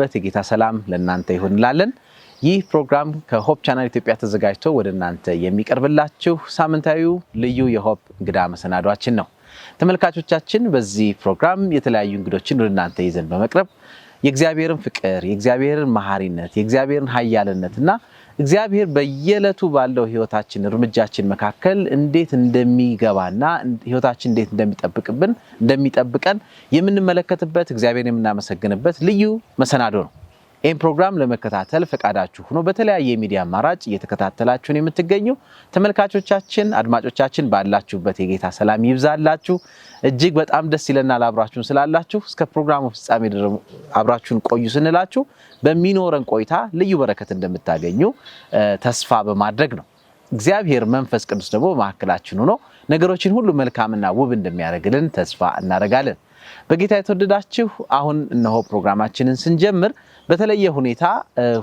በያላችሁበት የጌታ ሰላም ለእናንተ ይሁን እንላለን። ይህ ፕሮግራም ከሆፕ ቻናል ኢትዮጵያ ተዘጋጅቶ ወደ እናንተ የሚቀርብላችሁ ሳምንታዊው ልዩ የሆፕ እንግዳ መሰናዷችን ነው። ተመልካቾቻችን በዚህ ፕሮግራም የተለያዩ እንግዶችን ወደ እናንተ ይዘን በመቅረብ የእግዚአብሔርን ፍቅር፣ የእግዚአብሔርን መሐሪነት፣ የእግዚአብሔርን ኃያልነትና እግዚአብሔር በየዕለቱ ባለው ህይወታችን እርምጃችን መካከል እንዴት እንደሚገባና ህይወታችን እንዴት እንደሚጠብቀን የምንመለከትበት እግዚአብሔርን የምናመሰግንበት ልዩ መሰናዶ ነው። ይህን ፕሮግራም ለመከታተል ፈቃዳችሁ ሆኖ በተለያየ ሚዲያ አማራጭ እየተከታተላችሁን የምትገኙ ተመልካቾቻችን፣ አድማጮቻችን ባላችሁበት የጌታ ሰላም ይብዛላችሁ። እጅግ በጣም ደስ ይለናል አብራችሁን ስላላችሁ። እስከ ፕሮግራሙ ፍጻሜ ድረስ አብራችሁን ቆዩ ስንላችሁ በሚኖረን ቆይታ ልዩ በረከት እንደምታገኙ ተስፋ በማድረግ ነው። እግዚአብሔር መንፈስ ቅዱስ ደግሞ በመካከላችን ሆኖ ነገሮችን ሁሉ መልካምና ውብ እንደሚያደርግልን ተስፋ እናደርጋለን። በጌታ የተወደዳችሁ አሁን እነሆ ፕሮግራማችንን ስንጀምር በተለየ ሁኔታ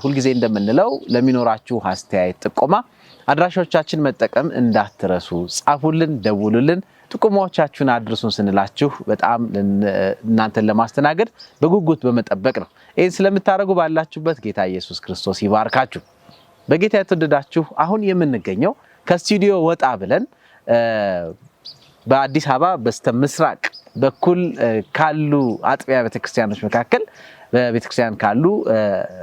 ሁልጊዜ እንደምንለው ለሚኖራችሁ አስተያየት፣ ጥቆማ አድራሻዎቻችን መጠቀም እንዳትረሱ። ጻፉልን፣ ደውሉልን፣ ጥቆማዎቻችሁን አድርሱን ስንላችሁ በጣም እናንተን ለማስተናገድ በጉጉት በመጠበቅ ነው። ይህን ስለምታደርጉ ባላችሁበት ጌታ ኢየሱስ ክርስቶስ ይባርካችሁ። በጌታ የተወደዳችሁ አሁን የምንገኘው ከስቱዲዮ ወጣ ብለን በአዲስ አበባ በስተምስራቅ በኩል ካሉ አጥቢያ ቤተክርስቲያኖች መካከል በቤተክርስቲያን ካሉ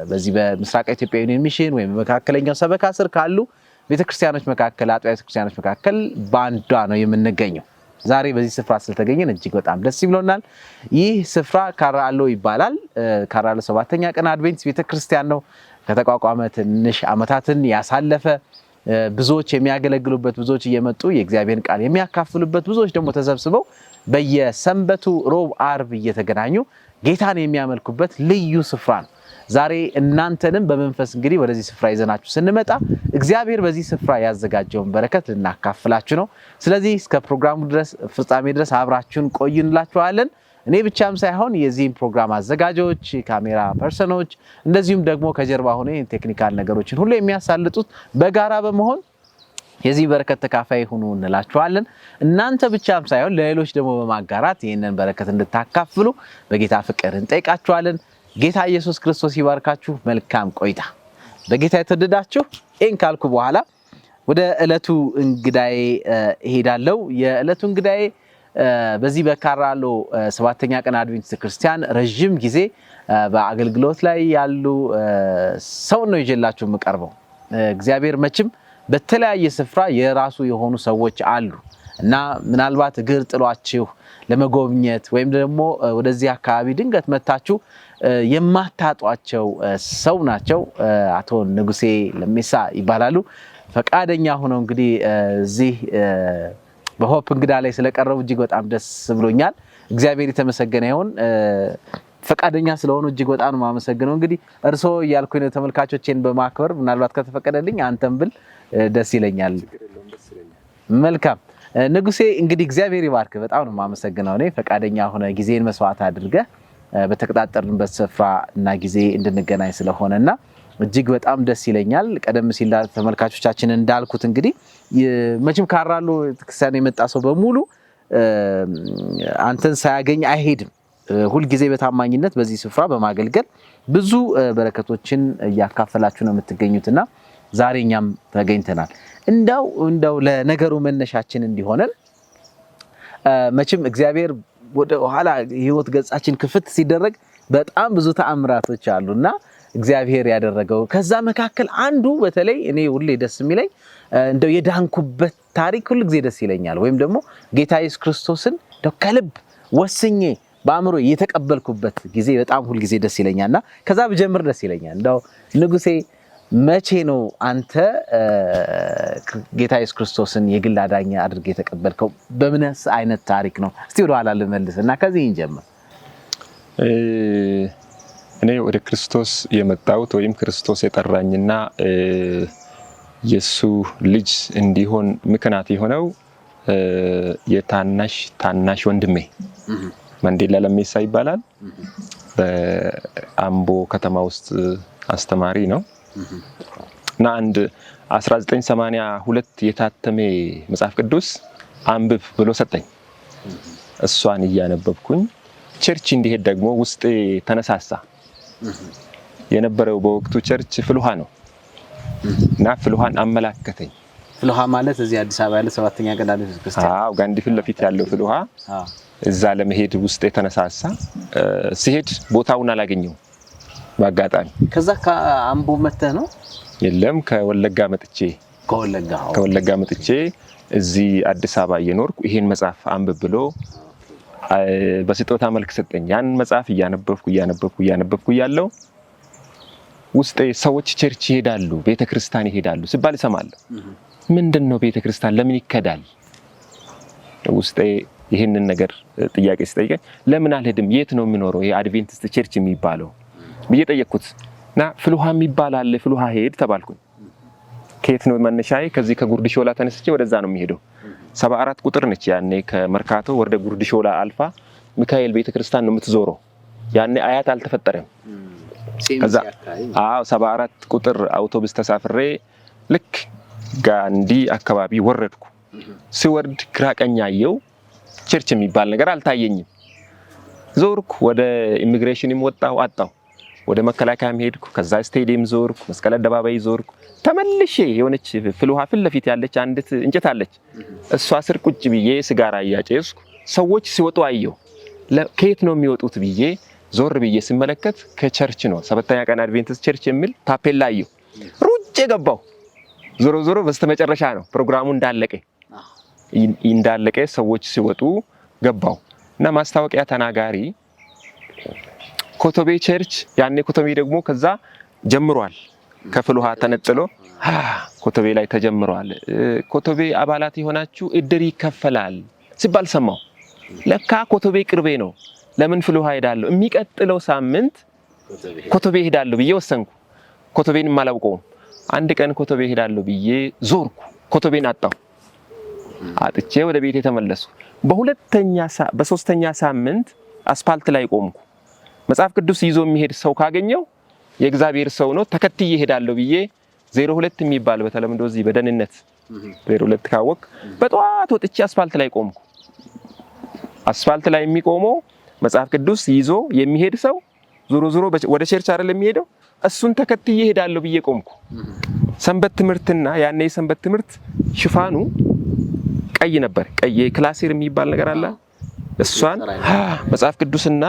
በዚህ በምስራቅ ኢትዮጵያ ዩኒየን ሚሽን ወይም በመካከለኛው ሰበካ ስር ካሉ ቤተክርስቲያኖች መካከል አጥቢያ ቤተክርስቲያኖች መካከል ባንዷ ነው የምንገኘው። ዛሬ በዚህ ስፍራ ስለተገኘን እጅግ በጣም ደስ ይብሎናል። ይህ ስፍራ ካራሎ ይባላል። ካራሎ 7ኛ ቀን አድቬንቲስት ቤተክርስቲያን ነው። ከተቋቋመ ትንሽ ዓመታትን ያሳለፈ ብዙዎች የሚያገለግሉበት፣ ብዙዎች እየመጡ የእግዚአብሔርን ቃል የሚያካፍሉበት፣ ብዙዎች ደግሞ ተሰብስበው በየሰንበቱ ሮብ፣ አርብ እየተገናኙ ጌታን የሚያመልኩበት ልዩ ስፍራ ነው። ዛሬ እናንተንም በመንፈስ እንግዲህ ወደዚህ ስፍራ ይዘናችሁ ስንመጣ እግዚአብሔር በዚህ ስፍራ ያዘጋጀውን በረከት ልናካፍላችሁ ነው። ስለዚህ እስከ ፕሮግራሙ ድረስ ፍጻሜ ድረስ አብራችሁን ቆዩ እንላችኋለን። እኔ ብቻም ሳይሆን የዚህን ፕሮግራም አዘጋጆች፣ ካሜራ ፐርሰኖች፣ እንደዚሁም ደግሞ ከጀርባ ሆነ ቴክኒካል ነገሮችን ሁሉ የሚያሳልጡት በጋራ በመሆን የዚህ በረከት ተካፋይ ሁኑ እንላችኋለን። እናንተ ብቻም ሳይሆን ለሌሎች ደግሞ በማጋራት ይህንን በረከት እንድታካፍሉ በጌታ ፍቅር እንጠይቃችኋለን። ጌታ ኢየሱስ ክርስቶስ ይባርካችሁ። መልካም ቆይታ። በጌታ የተወደዳችሁ ይህን ካልኩ በኋላ ወደ ዕለቱ እንግዳዬ እሄዳለሁ። የዕለቱ እንግዳዬ በዚህ በካራሎ 7ኛ ቀን አድቬንቲስት ክርስቲያን ረጅም ጊዜ በአገልግሎት ላይ ያሉ ሰው ነው ይዤላችሁ የምቀርበው። እግዚአብሔር መቼም በተለያየ ስፍራ የራሱ የሆኑ ሰዎች አሉ እና ምናልባት እግር ጥሏችሁ ለመጎብኘት ወይም ደግሞ ወደዚህ አካባቢ ድንገት መታችሁ የማታጧቸው ሰው ናቸው። አቶ ንጉሴ ለሜሳ ይባላሉ። ፈቃደኛ ሆነው እንግዲህ እዚህ በሆፕ እንግዳ ላይ ስለቀረቡ እጅግ በጣም ደስ ብሎኛል። እግዚአብሔር የተመሰገነ ይሁን። ፈቃደኛ ስለሆኑ እጅግ በጣም ነው የማመሰግነው። እንግዲህ እርሶ እያልኩኝ ተመልካቾቼን በማክበር ምናልባት ከተፈቀደልኝ አንተም ብል ደስ ይለኛል። መልካም ንጉሴ፣ እንግዲህ እግዚአብሔር ይባርክ። በጣም ነው የማመሰግነው። እኔ ፈቃደኛ ሆነ ጊዜን መስዋዕት አድርገህ በተቀጣጠርንበት ስፍራ እና ጊዜ እንድንገናኝ ስለሆነና እጅግ በጣም ደስ ይለኛል። ቀደም ሲል ተመልካቾቻችን እንዳልኩት እንግዲህ መቼም ካራሎ ክርስቲያን የመጣ ሰው በሙሉ አንተን ሳያገኝ አይሄድም። ሁልጊዜ በታማኝነት በዚህ ስፍራ በማገልገል ብዙ በረከቶችን እያካፈላችሁ ነው የምትገኙትና ዛሬ እኛም ተገኝተናል። እንደው ለነገሩ መነሻችን እንዲሆነን መቼም እግዚአብሔር ወደ ኋላ ህይወት ገጻችን ክፍት ሲደረግ በጣም ብዙ ተአምራቶች አሉና እግዚአብሔር ያደረገው ከዛ መካከል አንዱ በተለይ እኔ ሁሌ ደስ የሚለኝ እንደው የዳንኩበት ታሪክ ሁሉ ጊዜ ደስ ይለኛል። ወይም ደግሞ ጌታ ኢየሱስ ክርስቶስን እንደው ከልብ ወስኜ በአእምሮ የተቀበልኩበት ጊዜ በጣም ሁሉ ጊዜ ደስ ይለኛልና ከዛ ብጀምር ደስ ይለኛል። እንደው ንጉሴ መቼ ነው አንተ ጌታ ኢየሱስ ክርስቶስን የግል አዳኝ አድርገህ የተቀበልከው? በምንስ አይነት ታሪክ ነው? እስቲ ወደ ኋላ ልመልስና ከዚህ እንጀምር። እኔ ወደ ክርስቶስ የመጣሁት ወይም ክርስቶስ የጠራኝና የሱ ልጅ እንዲሆን ምክንያት የሆነው የታናሽ ወንድሜ መንዴላ ለሜሳ ይባላል። በአምቦ ከተማ ውስጥ አስተማሪ ነው እና አንድ 1982 የታተመ መጽሐፍ ቅዱስ አንብብ ብሎ ሰጠኝ። እሷን እያነበብኩኝ ቸርች እንዲሄድ ደግሞ ውስጤ ተነሳሳ የነበረው በወቅቱ ቸርች ፍልውሃ ነው እና ፍልውሃን አመላከተኝ። ፍልውሃ ማለት እዚህ አዲስ አበባ ያለ 7ኛ ቀዳሚ ቤተክርስቲያን? አዎ ጋንዲ ፊት ለፊት ያለው ፍልውሃ። እዛ ለመሄድ ውስጥ የተነሳሳ ሲሄድ ቦታውን አላገኘው በአጋጣሚ። ከዛ ከአምቦ መተህ ነው? የለም ከወለጋ መጥቼ መጥቼ እዚህ አዲስ አበባ እየኖርኩ ይሄን መጽሐፍ አንብብ ብሎ በስጦታ መልክ ሰጠኝ። ያን መጽሐፍ እያነበብኩ ያለው ውስጤ ሰዎች ቸርች ይሄዳሉ፣ ቤተክርስቲያን ይሄዳሉ ሲባል እሰማለሁ። ምንድነው ቤተክርስቲያን ለምን ይከዳል? ውስጤ ይሄንን ነገር ጥያቄ ሲጠይቀኝ ለምን አልሄድም? የት ነው የሚኖረው ይሄ አድቬንቲስት ቸርች የሚባለው ብዬ ጠየቅኩት እና ፍልውሃ የሚባል አለ፣ ፍልውሃ ሄድ ተባልኩኝ። ከየት ነው መነሻዬ? ከዚህ ከጉርድ ሾላ ተነስቼ ወደዛ ነው የሚሄደው። 74 ቁጥር ነች። ያኔ ከመርካቶ ወደ ጉርድ ሾላ አልፋ ሚካኤል ቤተክርስቲያን ነው የምትዞረው። ያኔ አያት አልተፈጠረም። ከዛ 74 ቁጥር አውቶቡስ ተሳፍሬ ልክ ጋንዲ አካባቢ ወረድኩ። ሲወርድ ግራ ቀኝ አየው፣ ቸርች የሚባል ነገር አልታየኝም። ዞርኩ፣ ወደ ኢሚግሬሽንም ወጣው አጣው። ወደ መከላከያም ሄድኩ። ከዛ ስቴዲየም ዞርኩ፣ መስቀል አደባባይ ዞርኩ። ተመልሼ የሆነች ፍልውሃ ፊት ለፊት ያለች አንዲት እንጨት አለች። እሷ ስር ቁጭ ብዬ ሲጋራ እያጨስኩ ሰዎች ሲወጡ አየው። ከየት ነው የሚወጡት ብዬ ዞር ብዬ ስመለከት ከቸርች ነው፣ 7ኛ ቀን አድቬንቲስት ቸርች የሚል ታፔላ አየው። ሩጬ ገባው። ዞሮ በስተመጨረሻ ነው ፕሮግራሙ እንዳለቀ ሰዎች ሲወጡ ገባው እና ማስታወቂያ ተናጋሪ ኮቶቤ ቸርች፣ ያኔ ኮቶቤ ደግሞ ከዛ ጀምሯል። ከፍልውሃ ተነጥሎ ኮቶቤ ላይ ተጀምሯል። ኮቶቤ አባላት የሆናችሁ እድር ይከፈላል ሲባል ሰማው። ለካ ኮቶቤ ቅርቤ ነው። ለምን ፍልውሃ ሄዳለሁ፣ የሚቀጥለው ሳምንት ኮቶቤ ሄዳለሁ ብዬ ወሰንኩ። ኮቶቤንም አላውቀውም። አንድ ቀን ኮቶቤ ሄዳለሁ ብዬ ዞርኩ። ኮቶቤን አጥቼ ወደ ቤቴ ተመለስኩ። በሶስተኛ ሳምንት አስፋልት ላይ ቆምኩ። መጽሐፍ ቅዱስ ይዞ የሚሄድ ሰው ካገኘው የእግዚአብሔር ሰው ነው ተከትዬ ሄዳለሁ ብዬ 02 የሚባል በተለምዶ እዚህ በደህንነት 02 ካወቅ በጠዋት ወጥቼ አስፋልት ላይ ቆምኩ። አስፋልት ላይ የሚቆመው መጽሐፍ ቅዱስ ይዞ የሚሄድ ሰው ዞሮ ወደ ቸርች አይደለም የሚሄደው፣ እሱን ተከትዬ ሄዳለሁ ብዬ ቆምኩ። ሰንበት ትምህርትና ያኔ የሰንበት ትምህርት ሽፋኑ ቀይ ነበር። ቀይ ክላሲር የሚባል ነገር አለ። እሷን መጽሐፍ ቅዱስና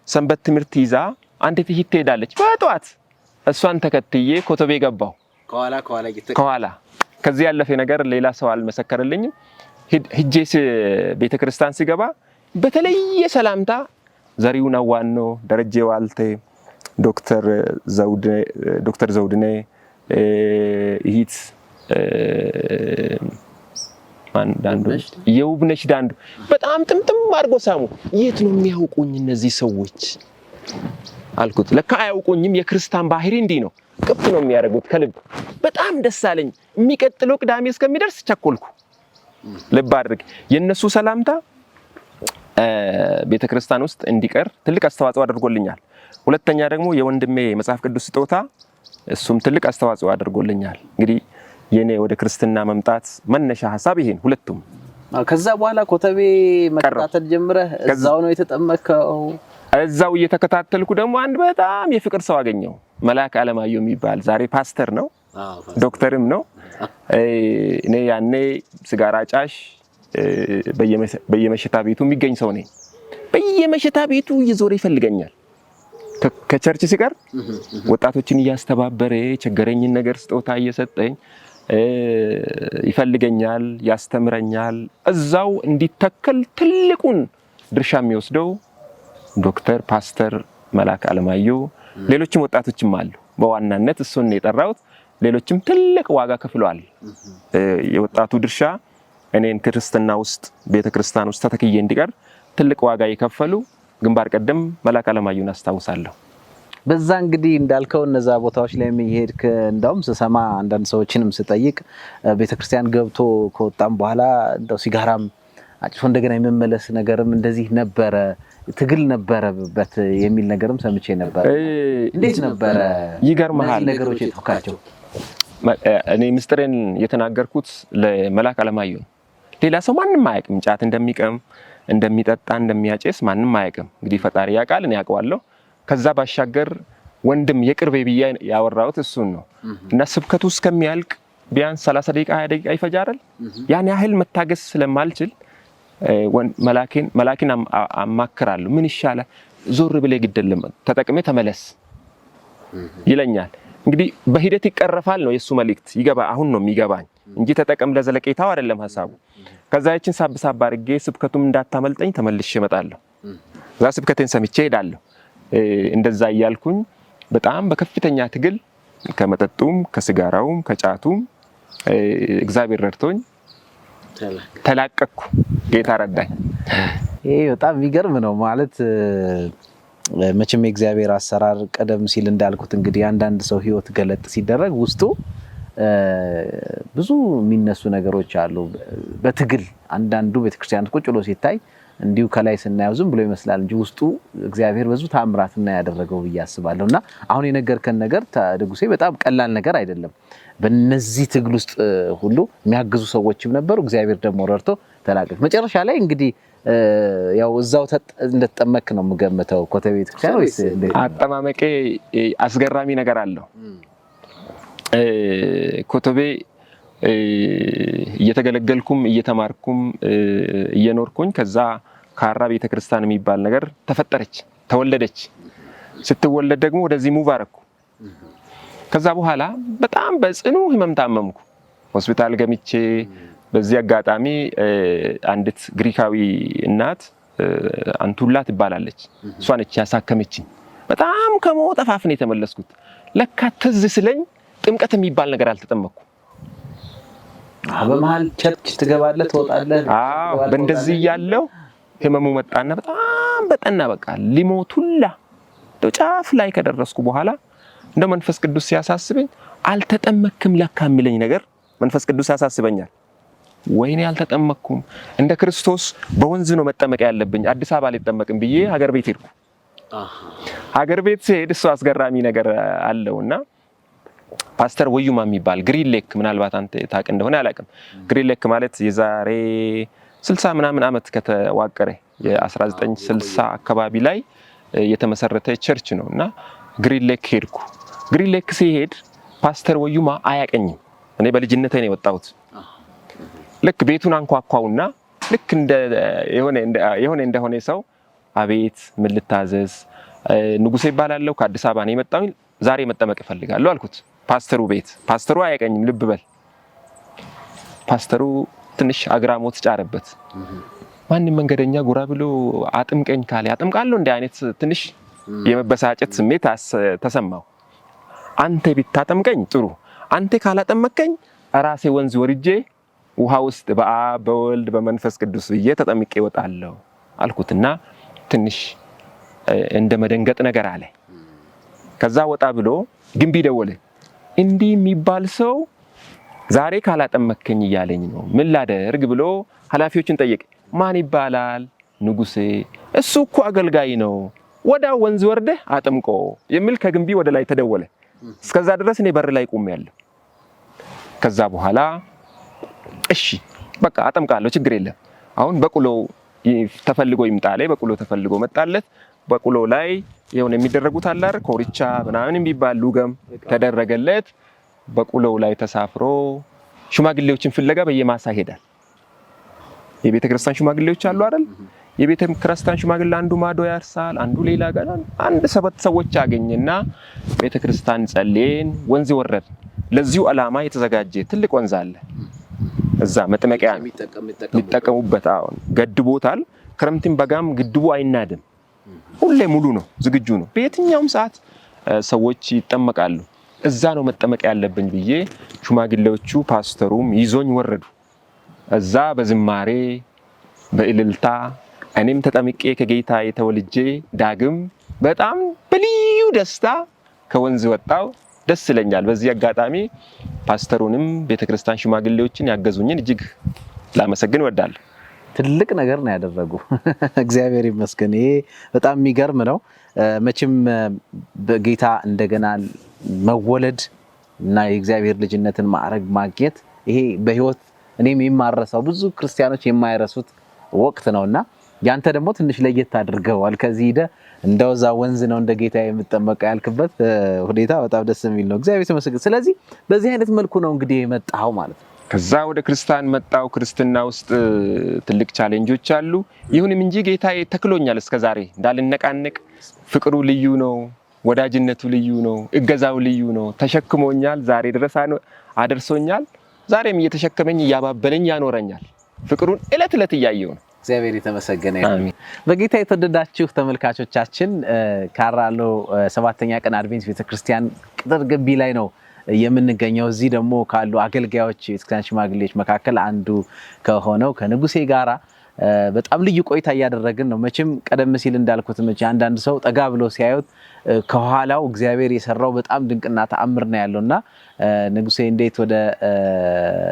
ሰንበት ትምህርት ይዛ አንዲት እህት ትሄዳለች በጠዋት። እሷን ተከትዬ ኮቶቤ ገባው ከኋላ። ከዚህ ያለፈ ነገር ሌላ ሰው አልመሰከረልኝም። ሂጄ ቤተክርስቲያን ሲገባ በተለየ ሰላምታ ዘሪሁን አዋኖ፣ ደረጀ ዋልቴ፣ ዶክተር ዘውድኔ እህት የውብነሽ ዳንዱ በጣም ጥምጥም አድርጎ ሳሙ። የት ነው የሚያውቁኝ እነዚህ ሰዎች አልኩት። ለካ አያውቁኝም። የክርስቲያን ባህሪ እንዲህ ነው፣ ቅብት ነው የሚያደርጉት ከልብ። በጣም ደስ አለኝ። የሚቀጥለው ቅዳሜ እስከሚደርስ ቸኮልኩ። ልብ አድርግ። የነሱ ሰላምታ ቤተክርስቲያን ውስጥ እንዲቀር ትልቅ አስተዋጽኦ አድርጎልኛል። ሁለተኛ ደግሞ የወንድሜ መጽሐፍ ቅዱስ ስጦታ፣ እሱም ትልቅ አስተዋጽኦ አድርጎልኛል። እንግዲህ የኔ ወደ ክርስትና መምጣት መነሻ ሐሳብ ይሄን ሁለቱም። ከዛ በኋላ ኮተቤ መከታተል ጀምረህ እዛው ነው የተጠመከው? እዛው እየተከታተልኩ ደግሞ አንድ በጣም የፍቅር ሰው አገኘው። መልአክ አለማየሁ የሚባል ዛሬ ፓስተር ነው፣ ዶክተርም ነው። እኔ ያኔ ሲጋራ ጫሽ በየመሸታ ቤቱ የሚገኝ ሰው ነኝ። በየመሸታ ቤቱ እየዞረ ይፈልገኛል። ከቸርች ሲቀር ወጣቶችን እያስተባበረ ቸገረኝን ነገር ስጦታ እየሰጠኝ ይፈልገኛል፣ ያስተምረኛል። እዛው እንዲተከል ትልቁን ድርሻ የሚወስደው ዶክተር ፓስተር መልአክ አለማየሁ፣ ሌሎችም ወጣቶችም አሉ። በዋናነት እሱን ነው የጠራሁት። ሌሎችም ትልቅ ዋጋ ከፍለዋል። የወጣቱ ድርሻ እኔን ክርስትና ውስጥ ቤተክርስቲያን ውስጥ ተተክዬ እንዲቀር ትልቅ ዋጋ የከፈሉ ግንባር ቀደም መልአክ አለማየሁን አስታውሳለሁ። በዛ እንግዲህ እንዳልከው እነዛ ቦታዎች ላይ የሚሄድክ እንደውም ስሰማ አንዳንድ ሰዎችንም ስጠይቅ ቤተክርስቲያን ገብቶ ከወጣም በኋላ እንደው ሲጋራም አጭፎ እንደገና የመመለስ ነገርም እንደዚህ ነበረ፣ ትግል ነበረበት የሚል ነገርም ሰምቼ ነበር። እንዴት ነበረ? ይገርምሃል ነገሮች የተፈካቸው። እኔ ምስጢሬን የተናገርኩት ለመልአክ አለማየሁ ነው። ሌላ ሰው ማንም አያውቅም። ጫት እንደሚቀም እንደሚጠጣ እንደሚያጨስ ማንም አያውቅም። እንግዲህ ፈጣሪ ያውቃል፣ እኔ ያውቀዋለሁ። ከዛ ባሻገር ወንድም የቅርቤ ብዬ ያወራሁት እሱን ነው። እና ስብከቱ እስከሚያልቅ ቢያንስ 30 ደቂቃ 20 ደቂቃ ይፈጃል። ያን ያህል መታገስ ስለማልችል መላኪን አማክራለሁ። ምን ይሻላል? ዞር ብለህ ግደለም ተጠቅሜ ተመለስ ይለኛል። እንግዲህ በሂደት ይቀረፋል ነው የሱ መልእክት። አሁን ነው የሚገባኝ እንጂ ተጠቅም ለዘለቄታው አይደለም ሐሳቡ። ከዛ ይችን ሳብ አድርጌ ስብከቱም እንዳታመልጠኝ ተመልሼ እመጣለሁ። እዛ ስብከቴን ሰምቼ ሄዳለሁ። እንደዛ እያልኩኝ በጣም በከፍተኛ ትግል ከመጠጡም ከስጋራውም ከጫቱም እግዚአብሔር ረድቶኝ ተላቀቅኩ። ጌታ ረዳኝ። ይሄ በጣም የሚገርም ነው ማለት መቼም የእግዚአብሔር አሰራር ቀደም ሲል እንዳልኩት እንግዲህ አንዳንድ ሰው ህይወት ገለጥ ሲደረግ ውስጡ ብዙ የሚነሱ ነገሮች አሉ። በትግል አንዳንዱ ቤተክርስቲያን ቁጭ ብሎ ሲታይ እንዲሁ ከላይ ስናየው ዝም ብሎ ይመስላል እንጂ ውስጡ እግዚአብሔር ብዙ ታምራትና ያደረገው ብዬ አስባለሁ። እና አሁን የነገርከን ነገር ንጉሴ በጣም ቀላል ነገር አይደለም። በእነዚህ ትግል ውስጥ ሁሉ የሚያግዙ ሰዎችም ነበሩ። እግዚአብሔር ደግሞ ረድቶ ተላቀቅ። መጨረሻ ላይ እንግዲህ ያው እዛው እንደተጠመክ ነው የምገምተው ኮተቤ ቤተክርስቲያን ወይስ አጠማመቄ አስገራሚ ነገር አለው። ኮተቤ እየተገለገልኩም እየተማርኩም እየኖርኩኝ ከዛ ካራ ቤተክርስቲያን የሚባል ነገር ተፈጠረች፣ ተወለደች። ስትወለድ ደግሞ ወደዚህ ሙቭ አረኩ። ከዛ በኋላ በጣም በጽኑ ህመም ታመምኩ። ሆስፒታል ገምቼ በዚህ አጋጣሚ አንዲት ግሪካዊ እናት አንቱላ ትባላለች። እሷ ነች ያሳከመችኝ። በጣም ከሞት አፋፍ ነው የተመለስኩት። ለካ ትዝ ስለኝ ጥምቀት የሚባል ነገር አልተጠመቅኩ። በመሃል ቸርች ትገባለህ ትወጣለህ። አዎ በእንደዚህ ያለው ህመሙ መጣና በጣም በጠና በቃ ሊሞቱላ ጫፍ ላይ ከደረስኩ በኋላ እንደ መንፈስ ቅዱስ ሲያሳስበኝ አልተጠመክም ለካ የሚለኝ ነገር መንፈስ ቅዱስ ያሳስበኛል። ወይኔ አልተጠመኩም፣ እንደ ክርስቶስ በወንዝ ነው መጠመቅ ያለብኝ፣ አዲስ አበባ አልጠመቅም ብዬ ሀገር ቤት ሄድኩ። ሀገር ቤት ሲሄድ እሱ አስገራሚ ነገር አለውና ፓስተር ወዩማ የሚባል ግሪን ሌክ ምናልባት አንተ ታውቅ እንደሆነ አላውቅም። ግሪን ሌክ ማለት የዛሬ 60 ምናምን ዓመት ከተዋቀረ የ1960 አካባቢ ላይ የተመሰረተ ቸርች ነውና ግሪን ሌክ ሄድኩ። ግሪን ሌክ ሲሄድ ፓስተር ወዩማ አያቀኝም። እኔ በልጅነቴ ነው የወጣሁት። ልክ ቤቱን አንኳኳውና ልክ እንደሆነ ሰው አቤት ምን ልታዘዝ? ንጉሴ ይባላለሁ ከአዲስ አበባ ነው የመጣሁኝ፣ ዛሬ መጠመቅ እፈልጋለሁ አልኩት። ፓስተሩ ቤት ፓስተሩ አያቀኝም። ልብ በል ፓስተሩ ትንሽ አግራሞት ጫረበት። ማንም መንገደኛ ጉራ ብሎ አጥምቀኝ ካለ አጥምቃለሁ እንደ አይነት ትንሽ የመበሳጨት ስሜት ተሰማው። አንተ ቢታጠምቀኝ ጥሩ፣ አንተ ካላጠመቀኝ ራሴ ወንዝ ወርጄ ውሃ ውስጥ በአብ በወልድ በመንፈስ ቅዱስ ብዬ ተጠምቄ እወጣለሁ አልኩትና ትንሽ እንደ መደንገጥ ነገር አለ። ከዛ ወጣ ብሎ ግንቢ ደወለ። እንዲህ የሚባል ሰው ዛሬ ካላጠመከኝ እያለኝ ነው፣ ምን ላደርግ ብሎ ኃላፊዎችን ጠየቀ። ማን ይባላል? ንጉሴ። እሱ እኮ አገልጋይ ነው፣ ወዳ ወንዝ ወርደህ አጥምቆ የሚል ከግንቢ ወደ ላይ ተደወለ። እስከዛ ድረስ እኔ በር ላይ ቆሜያለሁ። ከዛ በኋላ እሺ በቃ አጠምቃለሁ፣ ችግር የለም። አሁን በቁሎ ተፈልጎ ይምጣለ። በቁሎ ተፈልጎ መጣለት። በቁሎ ላይ የሆነ የሚደረጉት አላር ኮርቻ ምናምን የሚባል ሉገም ተደረገለት። በቁሎው ላይ ተሳፍሮ ሽማግሌዎችን ፍለጋ በየማሳ ሄዳል። የቤተ ክርስቲያን ሽማግሌዎች አሉ አይደል? የቤተ ክርስቲያን ሽማግሌ አንዱ ማዶ ያርሳል፣ አንዱ ሌላ ጋር። አንድ 7 ሰዎች አገኘና ቤተ ክርስቲያን ጸልየን ወንዝ ወረድ። ለዚሁ ዓላማ የተዘጋጀ ትልቅ ወንዝ አለ። እዛ መጥመቂያ የሚጠቀሙበት አሁን ገድቦታል። ክረምትን በጋም ግድቡ አይናድም፣ ሁሌ ሙሉ ነው፣ ዝግጁ ነው። በየትኛውም ሰዓት ሰዎች ይጠመቃሉ። እዛ ነው መጠመቅ ያለብኝ ብዬ ሽማግሌዎቹ ፓስተሩም ይዞኝ ወረዱ። እዛ በዝማሬ በእልልታ እኔም ተጠምቄ ከጌታ የተወልጄ ዳግም በጣም በልዩ ደስታ ከወንዝ ወጣው። ደስ ይለኛል። በዚህ አጋጣሚ ፓስተሩንም ቤተክርስቲያን ሽማግሌዎችን ያገዙኝን እጅግ ላመሰግን እወዳለሁ። ትልቅ ነገር ነው ያደረጉ። እግዚአብሔር ይመስገን። ይሄ በጣም የሚገርም ነው። መቼም በጌታ እንደገና መወለድ እና የእግዚአብሔር ልጅነትን ማዕረግ ማግኘት ይሄ በህይወት እኔም የማረሳው ብዙ ክርስቲያኖች የማይረሱት ወቅት ነውና ያንተ ደግሞ ትንሽ ለየት አድርገዋል። ከዚህ ሄደ እንደው እዛ ወንዝ ነው እንደ ጌታ የምትጠመቀው ያልክበት ሁኔታ በጣም ደስ የሚል ነው። እግዚአብሔር ይመስገን። ስለዚህ በዚህ አይነት መልኩ ነው እንግዲህ የመጣው ማለት ነው። ከዛ ወደ ክርስቲያን መጣው። ክርስትና ውስጥ ትልቅ ቻሌንጆች አሉ። ይሁንም እንጂ ጌታዬ ተክሎኛል እስከዛሬ እንዳልነቃነቅ። ፍቅሩ ልዩ ነው፣ ወዳጅነቱ ልዩ ነው፣ እገዛው ልዩ ነው። ተሸክሞኛል፣ ዛሬ ድረስ አደርሶኛል። ዛሬም እየተሸከመኝ እያባበለኝ ያኖረኛል። ፍቅሩን እለት እለት እያየው ነው። እግዚአብሔር የተመሰገነ ይሁን። በጌታ የተወደዳችሁ ተመልካቾቻችን ካራሎ 7ኛ ቀን አድቬንት ቤተክርስቲያን ቅጥር ግቢ ላይ ነው የምንገኘው። እዚህ ደግሞ ካሉ አገልጋዮች ቤተክርስቲያን ሽማግሌዎች መካከል አንዱ ከሆነው ከንጉሴ ጋራ በጣም ልዩ ቆይታ እያደረግን ነው። መቼም ቀደም ሲል እንዳልኩት አንዳንድ ሰው ጠጋ ብሎ ሲያዩት ከኋላው እግዚአብሔር የሰራው በጣም ድንቅና ተአምር ነው ያለውና ንጉሴ እንዴት ወደ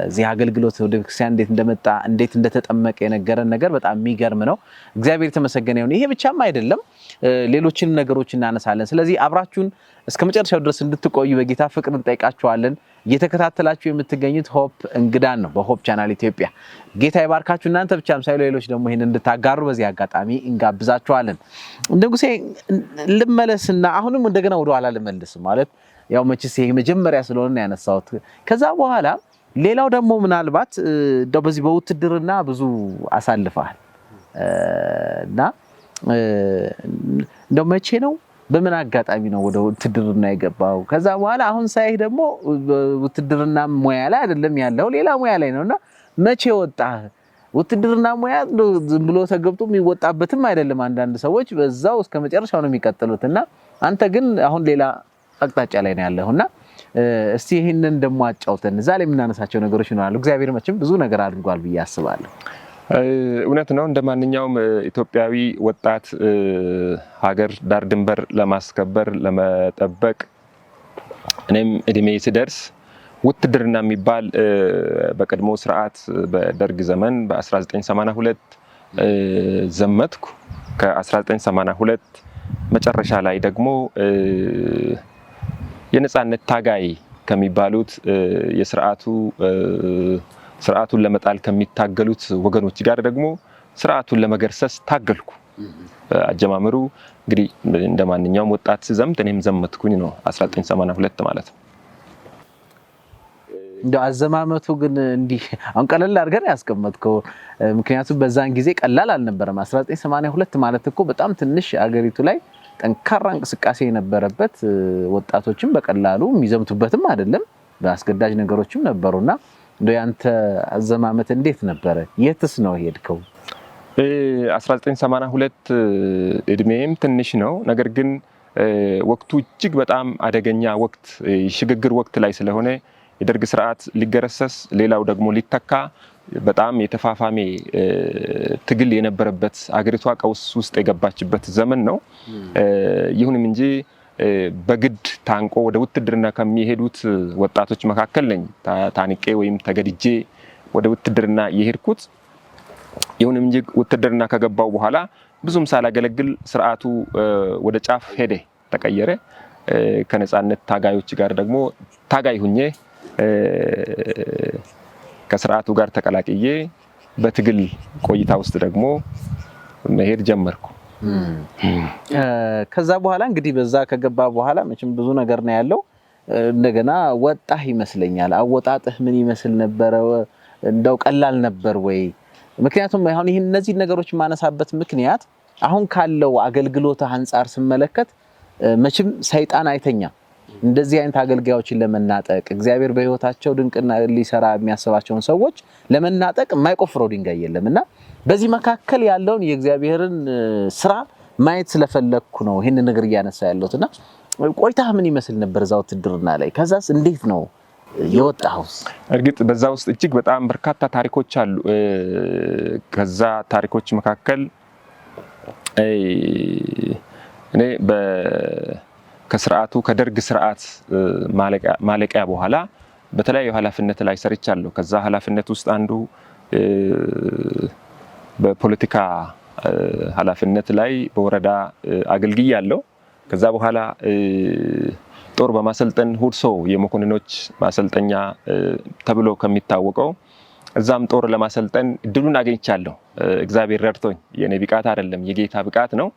እዚህ አገልግሎት ወደ ቤተክርስቲያን እንዴት እንደመጣ እንዴት እንደተጠመቀ የነገረን ነገር በጣም የሚገርም ነው። እግዚአብሔር የተመሰገነ ይሁን። ይሄ ብቻም አይደለም፣ ሌሎችንም ነገሮች እናነሳለን። ስለዚህ አብራችሁን እስከ መጨረሻው ድረስ እንድትቆዩ በጌታ ፍቅር እንጠይቃችኋለን። እየተከታተላችሁ የምትገኙት ሆፕ እንግዳን ነው በሆፕ ቻናል ኢትዮጵያ። ጌታ ይባርካችሁ። እናንተ ብቻም ሳይሆን ሌሎች ደግሞ ይሄን እንድታጋሩ በዚህ አጋጣሚ እንጋብዛችኋለን። ንጉሴ ልመለስና አሁንም እንደገና ወደ ኋላ ልመልስ ማለት ያው መቼስ ይሄ መጀመሪያ ስለሆነ ያነሳሁት። ከዛ በኋላ ሌላው ደግሞ ምናልባት እንደው በዚህ በውትድርና ብዙ አሳልፈሃል እና እንደው መቼ ነው በምን አጋጣሚ ነው ወደ ውትድርና የገባው? ከዛ በኋላ አሁን ሳይህ ደግሞ ውትድርና ሙያ ላይ አይደለም ያለው ሌላ ሙያ ላይ ነውና መቼ ወጣህ? ውትድርና ሙያ ዝም ብሎ ተገብቶ የሚወጣበትም አይደለም። አንዳንድ ሰዎች በዛው እስከ መጨረሻው ነው የሚቀጥሉትና አንተ ግን አሁን ሌላ አቅጣጫ ላይ ነው ያለውና እስቲ ይሄንን ደግሞ አጫውተን። እዛ ላይ የምናነሳቸው ነገሮች ይኖራሉ። እግዚአብሔር መቼም ብዙ ነገር አድርጓል ብዬ አስባለሁ። እውነት ነው። እንደ ማንኛውም ኢትዮጵያዊ ወጣት ሀገር ዳር ድንበር ለማስከበር ለመጠበቅ እኔም እድሜ ሲደርስ ውትድርና የሚባል በቀድሞ ስርዓት በደርግ ዘመን በ1982 ዘመትኩ። ከ1982 መጨረሻ ላይ ደግሞ የነጻነት ታጋይ ከሚባሉት ስርዓቱን ለመጣል ከሚታገሉት ወገኖች ጋር ደግሞ ስርዓቱን ለመገርሰስ ታገልኩ። አጀማመሩ እንግዲህ እንደማንኛውም ወጣት ሲዘምት እኔም ዘመትኩኝ ነው 1982 ማለት ነው። እንደው አዘማመቱ ግን እንዲህ አሁን ቀለል አድርገን ያስቀመጥከው፣ ምክንያቱም በዛን ጊዜ ቀላል አልነበረም። 1982 ማለት እኮ በጣም ትንሽ አገሪቱ ላይ ጠንካራ እንቅስቃሴ የነበረበት ወጣቶችም በቀላሉ የሚዘምቱበትም አይደለም፣ በአስገዳጅ ነገሮችም ነበሩና እንደው ያንተ አዘማመት እንዴት ነበረ? የትስ ነው ሄድከው? 1982 እድሜም ትንሽ ነው። ነገር ግን ወቅቱ እጅግ በጣም አደገኛ ወቅት፣ ሽግግር ወቅት ላይ ስለሆነ የደርግ ስርዓት ሊገረሰስ ሌላው ደግሞ ሊተካ በጣም የተፋፋሜ ትግል የነበረበት አገሪቷ ቀውስ ውስጥ የገባችበት ዘመን ነው። ይሁንም እንጂ በግድ ታንቆ ወደ ውትድርና ከሚሄዱት ወጣቶች መካከል ነኝ። ታንቄ ወይም ተገድጄ ወደ ውትድርና የሄድኩት። ይሁንም እንጂ ውትድርና ከገባው በኋላ ብዙም ሳላገለግል ስርዓቱ ወደ ጫፍ ሄደ፣ ተቀየረ። ከነጻነት ታጋዮች ጋር ደግሞ ታጋይ ሁኜ ከስርዓቱ ጋር ተቀላቅዬ በትግል ቆይታ ውስጥ ደግሞ መሄድ ጀመርኩ። ከዛ በኋላ እንግዲህ በዛ ከገባ በኋላ መቼም ብዙ ነገር ነው ያለው። እንደገና ወጣህ ይመስለኛል። አወጣጥህ ምን ይመስል ነበረ? እንደው ቀላል ነበር ወይ? ምክንያቱም አሁን ይሄን እነዚህ ነገሮች ማነሳበት ምክንያት አሁን ካለው አገልግሎት አንፃር ስመለከት መቼም ሰይጣን አይተኛም። እንደዚህ አይነት አገልጋዮችን ለመናጠቅ እግዚአብሔር በህይወታቸው ድንቅና ሊሰራ የሚያስባቸውን ሰዎች ለመናጠቅ የማይቆፍረው ድንጋይ የለምና በዚህ መካከል ያለውን የእግዚአብሔርን ስራ ማየት ስለፈለኩ ነው ይሄን ነገር እያነሳ ያለውትና ቆይታህ ምን ይመስል ነበር እዛው ውትድርና ላይ? ከዛስ እንዴት ነው የወጣው? እርግጥ በዛ ውስጥ እጅግ በጣም በርካታ ታሪኮች አሉ። ከዛ ታሪኮች መካከል እኔ ከስርዓቱ ከደርግ ስርዓት ማለቂያ በኋላ በተለያዩ ኃላፊነት ላይ ሰርቻለሁ። ከዛ ኃላፊነት ውስጥ አንዱ በፖለቲካ ኃላፊነት ላይ በወረዳ አገልግያለሁ። ከዛ በኋላ ጦር በማሰልጠን ሁርሶ የመኮንኖች ማሰልጠኛ ተብሎ ከሚታወቀው እዛም ጦር ለማሰልጠን እድሉን አግኝቻለሁ። እግዚአብሔር ረድቶኝ የኔ ብቃት አይደለም የጌታ ብቃት ነው።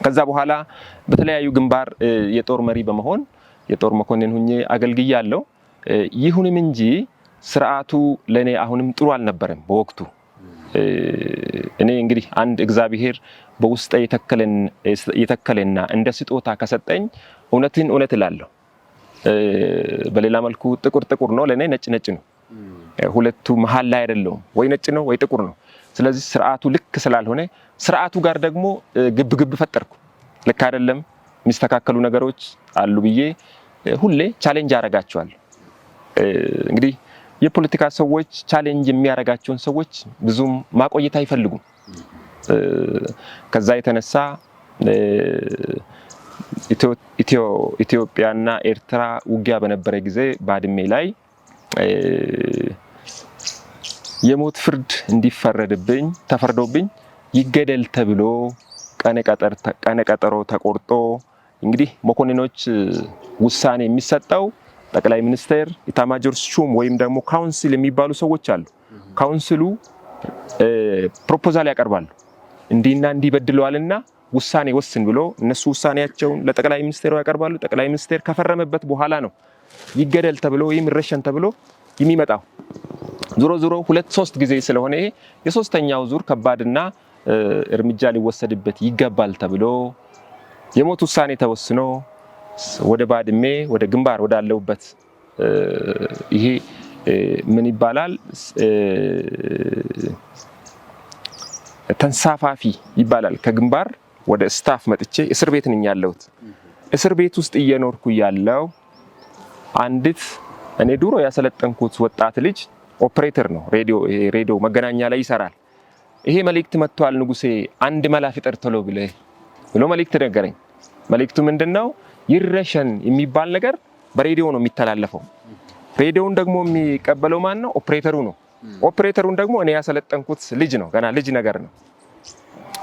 ከዛ በኋላ በተለያዩ ግንባር የጦር መሪ በመሆን የጦር መኮንን ሁኜ አገልግያለሁ። ይሁንም እንጂ ስርዓቱ ለኔ አሁንም ጥሩ አልነበረም በወቅቱ። እኔ እንግዲህ አንድ እግዚአብሔር በውስጤ የተከለና እንደ ስጦታ ከሰጠኝ እውነትን እውነት እላለሁ። በሌላ መልኩ ጥቁር ጥቁር ነው፣ ለኔ ነጭ ነጭ ነው። ሁለቱ መሃል ላይ አይደለም፣ ወይ ነጭ ነው ወይ ጥቁር ነው። ስለዚህ ስርዓቱ ልክ ስላልሆነ ስርዓቱ ጋር ደግሞ ግብ ፈጠርኩ። ልክ አይደለም፣ የሚስተካከሉ ነገሮች አሉ ብዬ ሁሌ ቻሌንጅ አደርጋቸዋለሁ። እንግዲህ የፖለቲካ ሰዎች ቻሌንጅ የሚያደርጋቸውን ሰዎች ብዙም ማቆየት አይፈልጉም። ከዛ የተነሳ ኢትዮጵያና ኤርትራ ውጊያ በነበረ ጊዜ ባድሜ ላይ የሞት ፍርድ እንዲፈረድብኝ ተፈርዶብኝ ይገደል ተብሎ ቀነ ቀጠሮ ተቆርጦ እንግዲህ መኮንኖች ውሳኔ የሚሰጠው ጠቅላይ ሚኒስትር ኢታማጆር ሹም ወይም ደግሞ ካውንስል የሚባሉ ሰዎች አሉ። ካውንስሉ ፕሮፖዛል ያቀርባሉ። እንዲና እንዲህ በድለዋልና ውሳኔ ወስን ብሎ እነሱ ውሳኔያቸውን ለጠቅላይ ሚኒስትሩ ያቀርባሉ። ጠቅላይ ሚኒስትር ከፈረመበት በኋላ ነው ይገደል ተብሎ ወይም ይረሸን ተብሎ የሚመጣው። ዙሮ 2-3 ጊዜ ስለሆነ ይሄ የሶስተኛው ዙር ከባድና እርምጃ ሊወሰድበት ይገባል ተብሎ የሞት ውሳኔ ተወስኖ ወደ ባድሜ ወደ ግንባር ወዳለውበት ይሄ ምን ይባላል ተንሳፋፊ ይባላል። ከግንባር ወደ ስታፍ መጥቼ እስር ቤት ነኝ ያለሁት። እስር ቤት ውስጥ እየኖርኩ ያለው አንዲት እኔ ድሮ ያሰለጠንኩት ወጣት ልጅ ኦፕሬተር ነው። ሬዲዮ መገናኛ ላይ ይሰራል። ይሄ መልእክት መጥቷል ንጉሴ፣ አንድ መላ ፍጠር ቶሎ ብሎ መልእክት ነገረኝ። መልእክቱ ምንድነው? ይረሸን የሚባል ነገር በሬዲዮ ነው የሚተላለፈው። ሬዲዮውን ደግሞ የሚቀበለው ማን ነው? ኦፕሬተሩ ነው። ኦፕሬተሩን ደግሞ እኔ ያሰለጠንኩት ልጅ ነው። ገና ልጅ ነገር ነው።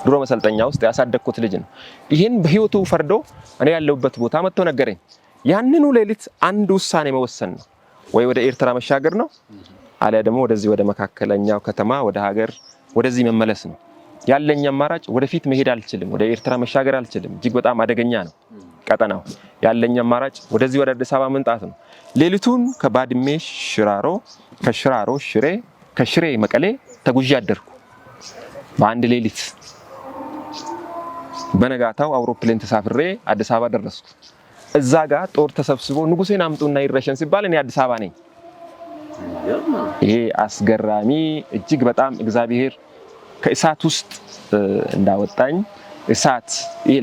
ድሮ መሰልጠኛ ውስጥ ያሳደግኩት ልጅ ነው። ይህን በህይወቱ ፈርዶ እኔ ያለሁበት ቦታ መጥቶ ነገረኝ። ያንኑ ሌሊት አንድ ውሳኔ መወሰን ነው። ወይ ወደ ኤርትራ መሻገር ነው፣ አሊያ ደግሞ ወደዚህ ወደ መካከለኛው ከተማ ወደ ሀገር ወደዚህ መመለስ ነው። ያለኝ አማራጭ ወደፊት መሄድ አልችልም፣ ወደ ኤርትራ መሻገር አልችልም። እጅግ በጣም አደገኛ ነው ቀጠናው። ያለኝ አማራጭ ወደዚህ ወደ አዲስ አበባ መምጣት ነው። ሌሊቱን ከባድሜ ሽራሮ፣ ከሽራሮ ሽሬ፣ ከሽሬ መቀሌ ተጉዤ አደርኩ በአንድ ሌሊት። በነጋታው አውሮፕላን ተሳፍሬ አዲስ አበባ ደረስኩ። እዛ ጋር ጦር ተሰብስቦ ንጉሴን አምጡና ይረሸን ሲባል እኔ አዲስ አበባ ነኝ። ይሄ አስገራሚ እጅግ በጣም እግዚአብሔር ከእሳት ውስጥ እንዳወጣኝ እሳት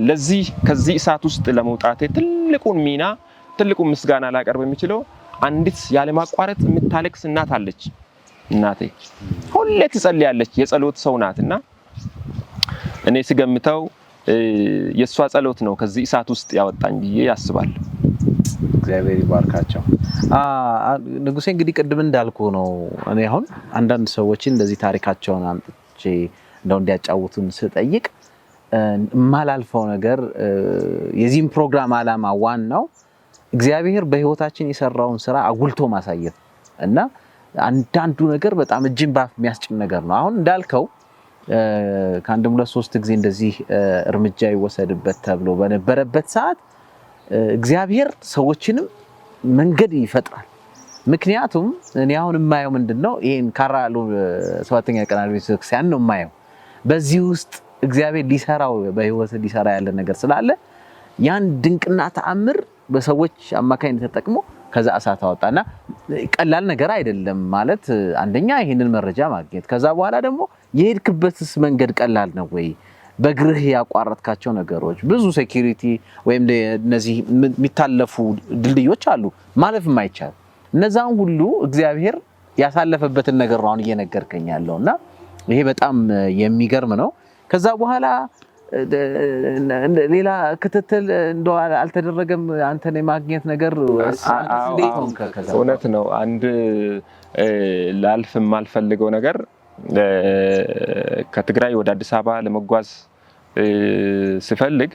ለዚህ ከዚህ እሳት ውስጥ ለመውጣት ትልቁን ሚና ትልቁን ምስጋና ላቀርብ የሚችለው አንዲት ያለማቋረጥ የምታለቅስ እናት አለች። እናቴ ሁሌ ትጸልያለች፣ የጸሎት ሰው ናትና እኔ ስገምተው የሷ ጸሎት ነው ከዚህ እሳት ውስጥ ያወጣኝ ብዬ ያስባል። እግዚአብሔር ይባርካቸው። ንጉሴ እንግዲህ ቅድም እንዳልኩ ነው። እኔ አሁን አንዳንድ ሰዎችን እንደዚህ ታሪካቸውን አምጥቼ እንደው እንዲያጫውቱን ስጠይቅ የማላልፈው ነገር የዚህም ፕሮግራም ዓላማ ዋናው እግዚአብሔር በህይወታችን የሰራውን ስራ አጉልቶ ማሳየት እና አንዳንዱ ነገር በጣም እጅን ባፍ የሚያስጭን ነገር ነው። አሁን እንዳልከው ከአንድም 2-3 ጊዜ እንደዚህ እርምጃ ይወሰድበት ተብሎ በነበረበት ሰዓት እግዚአብሔር ሰዎችንም መንገድ ይፈጥራል። ምክንያቱም እኔ አሁን የማየው ምንድነው ይሄን ካራሉ 7ኛ ቀን ቤተክርስቲያን ነው የማየው። በዚህ ውስጥ እግዚአብሔር ሊሰራው በህይወት ሊሰራ ያለ ነገር ስላለ ያን ድንቅና ተአምር በሰዎች አማካኝነት ተጠቅሞ ከዛ እሳት አወጣና ቀላል ነገር አይደለም ማለት አንደኛ ይሄንን መረጃ ማግኘት፣ ከዛ በኋላ ደግሞ የሄድክበትስ መንገድ ቀላል ነው ወይ? በግርህ ያቋረጥካቸው ነገሮች ብዙ ሴኩሪቲ ወይም እነዚህ የሚታለፉ ድልድዮች አሉ ማለፍ የማይቻል እነዛን ሁሉ እግዚአብሔር ያሳለፈበትን ነገር ነው አሁን እየነገርከኝ ያለውና ይሄ በጣም የሚገርም ነው። ከዛ በኋላ ሌላ ክትትል እንደው አልተደረገም አንተን የማግኘት ነገር? እውነት ነው። አንድ ላልፍ የማልፈልገው ነገር ከትግራይ ወደ አዲስ አበባ ለመጓዝ ስፈልግ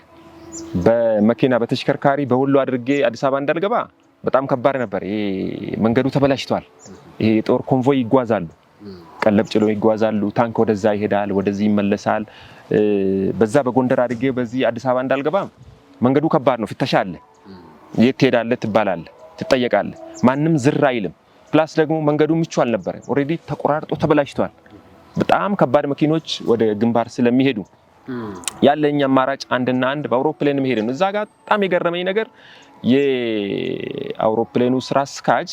በመኪና በተሽከርካሪ በሁሉ አድርጌ አዲስ አበባ እንዳልገባ በጣም ከባድ ነበር። ይሄ መንገዱ ተበላሽቷል። ይሄ ጦር ኮንቮይ ይጓዛሉ ቀለብ ጭሎ ይጓዛሉ። ታንክ ወደዛ ይሄዳል፣ ወደዚህ ይመለሳል። በዛ በጎንደር አድርጌ በዚህ አዲስ አበባ እንዳልገባ መንገዱ ከባድ ነው። ፍተሻ አለ። የት ትሄዳለህ ትባላለህ፣ ትጠየቃለህ። ማንም ዝር አይልም። ፕላስ ደግሞ መንገዱ ምቹ አልነበረም። ኦልሬዲ ተቆራርጦ ተበላሽቷል። በጣም ከባድ መኪኖች ወደ ግንባር ስለሚሄዱ ያለኝ አማራጭ አንድና አንድ በአውሮፕሌን መሄድ ነው። እዛ ጋር በጣም የገረመኝ ነገር የአውሮፕሌኑ ስራ አስኪያጅ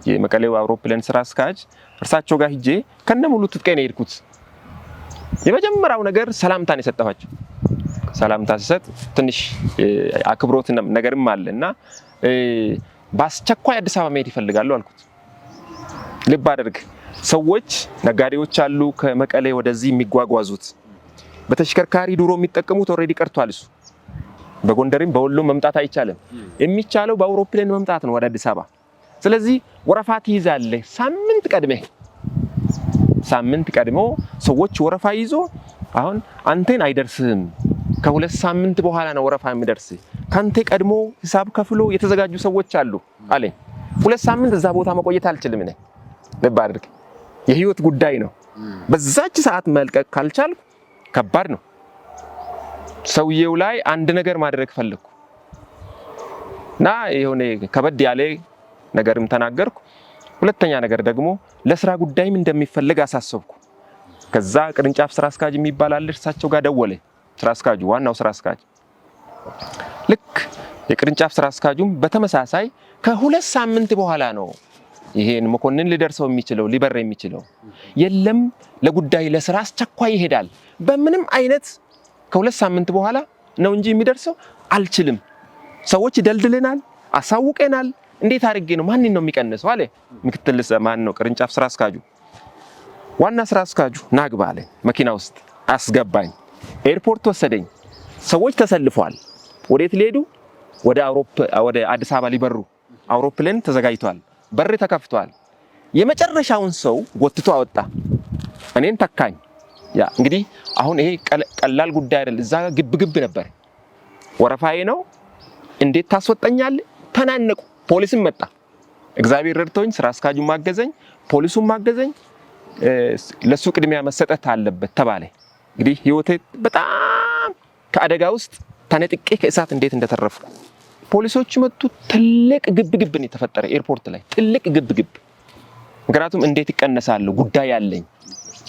የመቀሌው አውሮፕሌን ስራ አስኪያጅ እርሳቸው ጋር ሂጄ ከነሙሉ ትጥቄን የሄድኩት የመጀመሪያው ነገር ሰላምታን የሰጠኋቸው። ሰላምታ ሲሰጥ ትንሽ አክብሮት ነገርም አለና በአስቸኳይ አዲስ አበባ መሄድ ይፈልጋሉ አልኩት። ልብ አድርግ፣ ሰዎች ነጋዴዎች አሉ ከመቀሌ ወደዚህ የሚጓጓዙት በተሽከርካሪ ድሮ የሚጠቀሙት ኦልሬዲ ቀርቷል። እሱ በጎንደርም በወሎም መምጣት አይቻልም። የሚቻለው በአውሮፕሌን መምጣት ነው ወደ አዲስ አበባ። ስለዚህ ወረፋ ትይዛለህ። ሳምንት ቀድሞ ሰዎች ወረፋ ይዞ አሁን አንተን አይደርስህም። ከ2 ሳምንት በኋላ ነው ወረፋ የሚደርስህ። ካንተ ቀድሞ ሂሳብ ከፍሎ የተዘጋጁ ሰዎች አሉ አለኝ። 2 ሳምንት እዛ ቦታ መቆየት አልችልም እኔ። ልብ አድርግ፣ የህይወት ጉዳይ ነው። በዛች ሰዓት መልቀቅ ካልቻልኩ ከባድ ነው። ሰውየው ላይ አንድ ነገር ማድረግ ፈለኩ እና የሆነ ከበድ ያለ ነገርም ተናገርኩ። ሁለተኛ ነገር ደግሞ ለስራ ጉዳይም እንደሚፈልግ አሳሰብኩ። ከዛ ቅርንጫፍ ስራ አስኪያጅ የሚባል አለ፣ እርሳቸው ጋር ደወለ። ስራ አስኪያጁ ዋናው ስራ አስኪያጅ ልክ የቅርንጫፍ ስራ አስኪያጁም በተመሳሳይ ከ2 ሳምንት በኋላ ነው ይሄን መኮንን ሊደርሰው የሚችለው ሊበር የሚችለው። የለም ለጉዳይ ለስራ አስቸኳይ ይሄዳል። በምንም አይነት ከ2 ሳምንት በኋላ ነው እንጂ የሚደርሰው አልችልም። ሰዎች ደልድለናል፣ አሳውቀናል። እንዴት አድርጌ ነው ማንን ነው የሚቀንሰው አለ። ምክትል ማን ነው ቅርንጫፍ ስራ አስኪያጁ። ዋና ስራ አስኪያጁ ናግባ አለ። መኪና ውስጥ አስገባኝ። ኤርፖርት ወሰደኝ። ሰዎች ተሰልፈዋል። ወዴት ሊሄዱ? ወደ አዲስ አበባ ሊበሩ። አውሮፕሌን ተዘጋጅቷል። በር ተከፍቷል። የመጨረሻውን ሰው ጎትቶ አወጣ። እኔን ተካኝ። ያ እንግዲህ አሁን ይሄ ቀላል ጉዳይ አይደል። እዛ ግብ ነበር። ወረፋዬ ነው። እንዴት ታስወጣኛለህ? ተናነቁ። ፖሊስም መጣ። እግዚአብሔር ረድቶኝ ስራ አስኪያጁም ማገዘኝ፣ ፖሊሱም ማገዘኝ። ለሱ ቅድሚያ መሰጠት አለበት ተባለ። እንግዲህ ህይወቴ በጣም ከአደጋ ውስጥ ተነጥቄ ከእሳት እንዴት እንደተረፍኩ ፖሊሶች መጡ። ትልቅ ግብ ነው የተፈጠረ ኤርፖርት ላይ ትልቅ ግብ። ምክንያቱም እንዴት ይቀነሳሉ ጉዳይ አለኝ።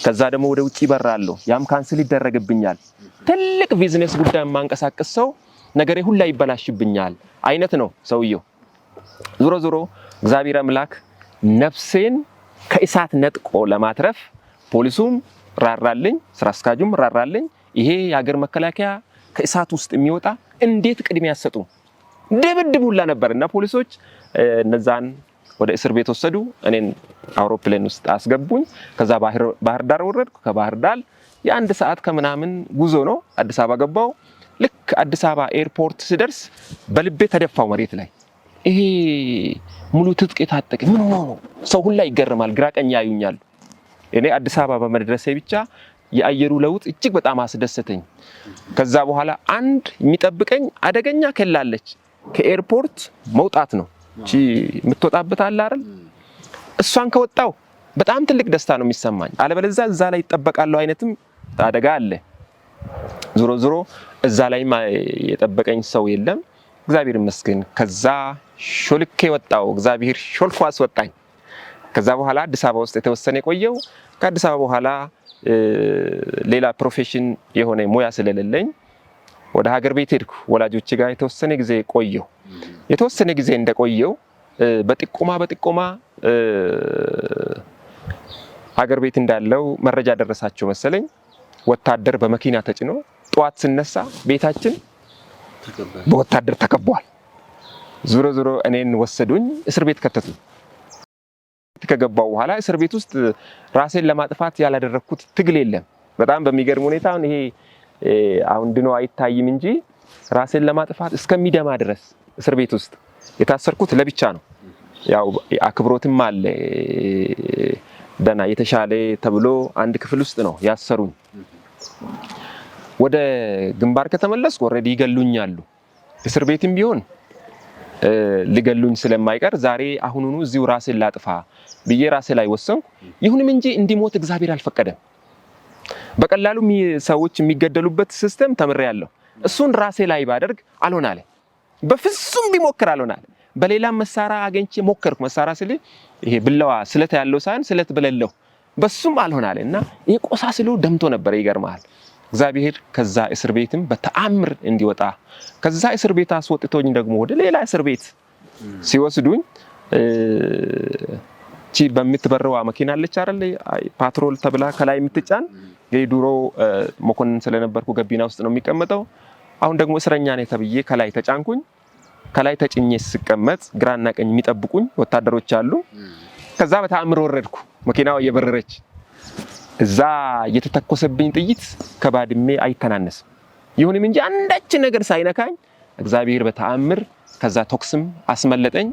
ከዛ ደግሞ ወደ ውጪ ይበራለሁ። ያም ካንስል ይደረግብኛል። ትልቅ ቢዝነስ ጉዳይ ማንቀሳቀስ ሰው ነገሬ ሁላ ይበላሽብኛል አይነት ነው ሰውየው። ዞሮ እግዚአብሔር አምላክ ነፍሴን ከእሳት ነጥቆ ለማትረፍ ፖሊሱም ራራልኝ፣ ስራ አስኪያጁም ራራልኝ። ይሄ የሀገር መከላከያ ከእሳት ውስጥ የሚወጣ እንዴት ቅድሚያ ያሰጡ ድብድብ ሁላ ነበርና ፖሊሶች እነዛን ወደ እስር ቤት ወሰዱ። እኔን አውሮፕሌን ውስጥ አስገቡኝ። ከዛ ባህር ዳር ወረድኩ። ከባህር ዳር የ1 ሰዓት ከምናምን ጉዞ ነው አዲስ አበባ ገባው። ልክ አዲስ አበባ ኤርፖርት ስደርስ በልቤ ተደፋው መሬት ላይ። ይሄ ሙሉ ትጥቅ የታጠቀ ምን ነው? ሰው ሁላ ይገርማል፣ ግራ ቀኝ ያዩኛል። እኔ አዲስ አበባ በመድረሴ ብቻ የአየሩ ለውጥ እጅግ በጣም አስደሰተኝ። ከዛ በኋላ አንድ የሚጠብቀኝ አደገኛ ከላለች ከኤርፖርት መውጣት ነው። እቺ የምትወጣበት አለ አይደል? እሷን ከወጣው በጣም ትልቅ ደስታ ነው የሚሰማኝ። አለበለዚያ እዛ ላይ ይጠበቃለሁ አይነትም አደጋ አለ። ዞሮ እዛ ላይ የጠበቀኝ ሰው የለም። እግዚአብሔር ይመስገን። ከዛ ሾልኬ ወጣው። እግዚአብሔር ሾልኮ አስወጣኝ። ከዛ በኋላ አዲስ አበባ ውስጥ የተወሰነ ቆየው። ከአዲስ አበባ በኋላ ሌላ ፕሮፌሽን የሆነ ሙያ ስለሌለኝ ወደ ሀገር ቤት ሄድኩ። ወላጆቼ ጋር የተወሰነ ጊዜ ቆየው። የተወሰነ ጊዜ እንደቆየው በጥቆማ ሀገር ቤት እንዳለው መረጃ ደረሳቸው መሰለኝ። ወታደር በመኪና ተጭኖ ጠዋት ስነሳ ቤታችን በወታደር ተከቧል። ዞሮ እኔን ወሰዱኝ፣ እስር ቤት ከተቱኝ። ከገባው በኋላ እስር ቤት ውስጥ ራሴን ለማጥፋት ያላደረኩት ትግል የለም። በጣም በሚገርም ሁኔታ ይሄ አሁን ድኖ አይታይም እንጂ ራሴን ለማጥፋት እስከሚደማ ድረስ እስር ቤት ውስጥ የታሰርኩት ለብቻ ነው። ያው አክብሮትም አለ። ደና የተሻለ ተብሎ አንድ ክፍል ውስጥ ነው ያሰሩኝ። ወደ ግንባር ከተመለስኩ ኦሬዲ ይገሉኛሉ። እስር ቤትም ቢሆን ሊገሉኝ ስለማይቀር ዛሬ አሁኑኑ እዚሁ ራሴን ላጥፋ ብዬ ራሴ ላይ ወሰንኩ። ይሁንም እንጂ እንዲሞት እግዚአብሔር አልፈቀደም። በቀላሉ ሰዎች የሚገደሉበት ሲስተም ተምሬያለሁ። እሱን ራሴ ላይ ባደርግ አልሆን አለ። በፍጹም ቢሞክር አልሆን አለ። በሌላ መሳሪያ አገኝቼ ሞከርኩ። መሳሪያ ስለ ይሄ ብለዋ ስለት ያለው ሳይሆን ስለት በሌለው በሱም አልሆን አለ እና ይሄ ቆሳስሎ ደምቶ ነበር። ይገርማል። እግዚአብሔር ከዛ እስር ቤትም በተአምር እንዲወጣ ከዛ እስር ቤት አስወጥቶኝ ደግሞ ወደ ሌላ እስር ቤት ሲወስዱኝ ቺ በምትበረዋ መኪና አለች አይደል? ፓትሮል ተብላ ከላይ የምትጫን የድሮ መኮንን ስለነበርኩ ገቢና ውስጥ ነው የሚቀመጠው። አሁን ደግሞ እስረኛ ነኝ ተብዬ ከላይ ተጫንኩኝ። ከላይ ተጭኜ ስቀመጥ ግራና ቀኝ የሚጠብቁኝ ወታደሮች አሉ። ከዛ በተአምር ወረድኩ። መኪናው እየበረረች እዛ የተተኮሰብኝ ጥይት ከባድሜ አይተናነስም። ይሁንም እንጂ አንዳች ነገር ሳይነካኝ እግዚአብሔር በተአምር ከዛ ቶክስም አስመለጠኝ።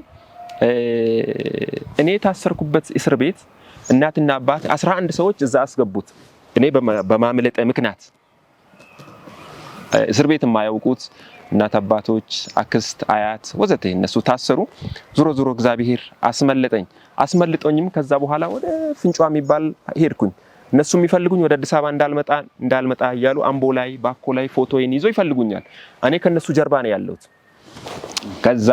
እኔ ታሰርኩበት እስር ቤት እናትና አባት 11 ሰዎች እዛ አስገቡት። እኔ በማምለጤ ምክንያት እስር ቤት የማያውቁት እናት አባቶች፣ አክስት፣ አያት ወዘተ እነሱ ታሰሩ። ዞሮ ዞሮ እግዚአብሔር አስመለጠኝ። አስመልጦኝም ከዛ በኋላ ወደ ፍንጫ የሚባል ሄድኩኝ። እነሱ የሚፈልጉኝ ወደ አዲስ አበባ እንዳልመጣ እያሉ አምቦ ላይ ባኮ ላይ ፎቶዬን ይዞ ይፈልጉኛል። እኔ ከነሱ ጀርባ ነው ያለሁት። ከዛ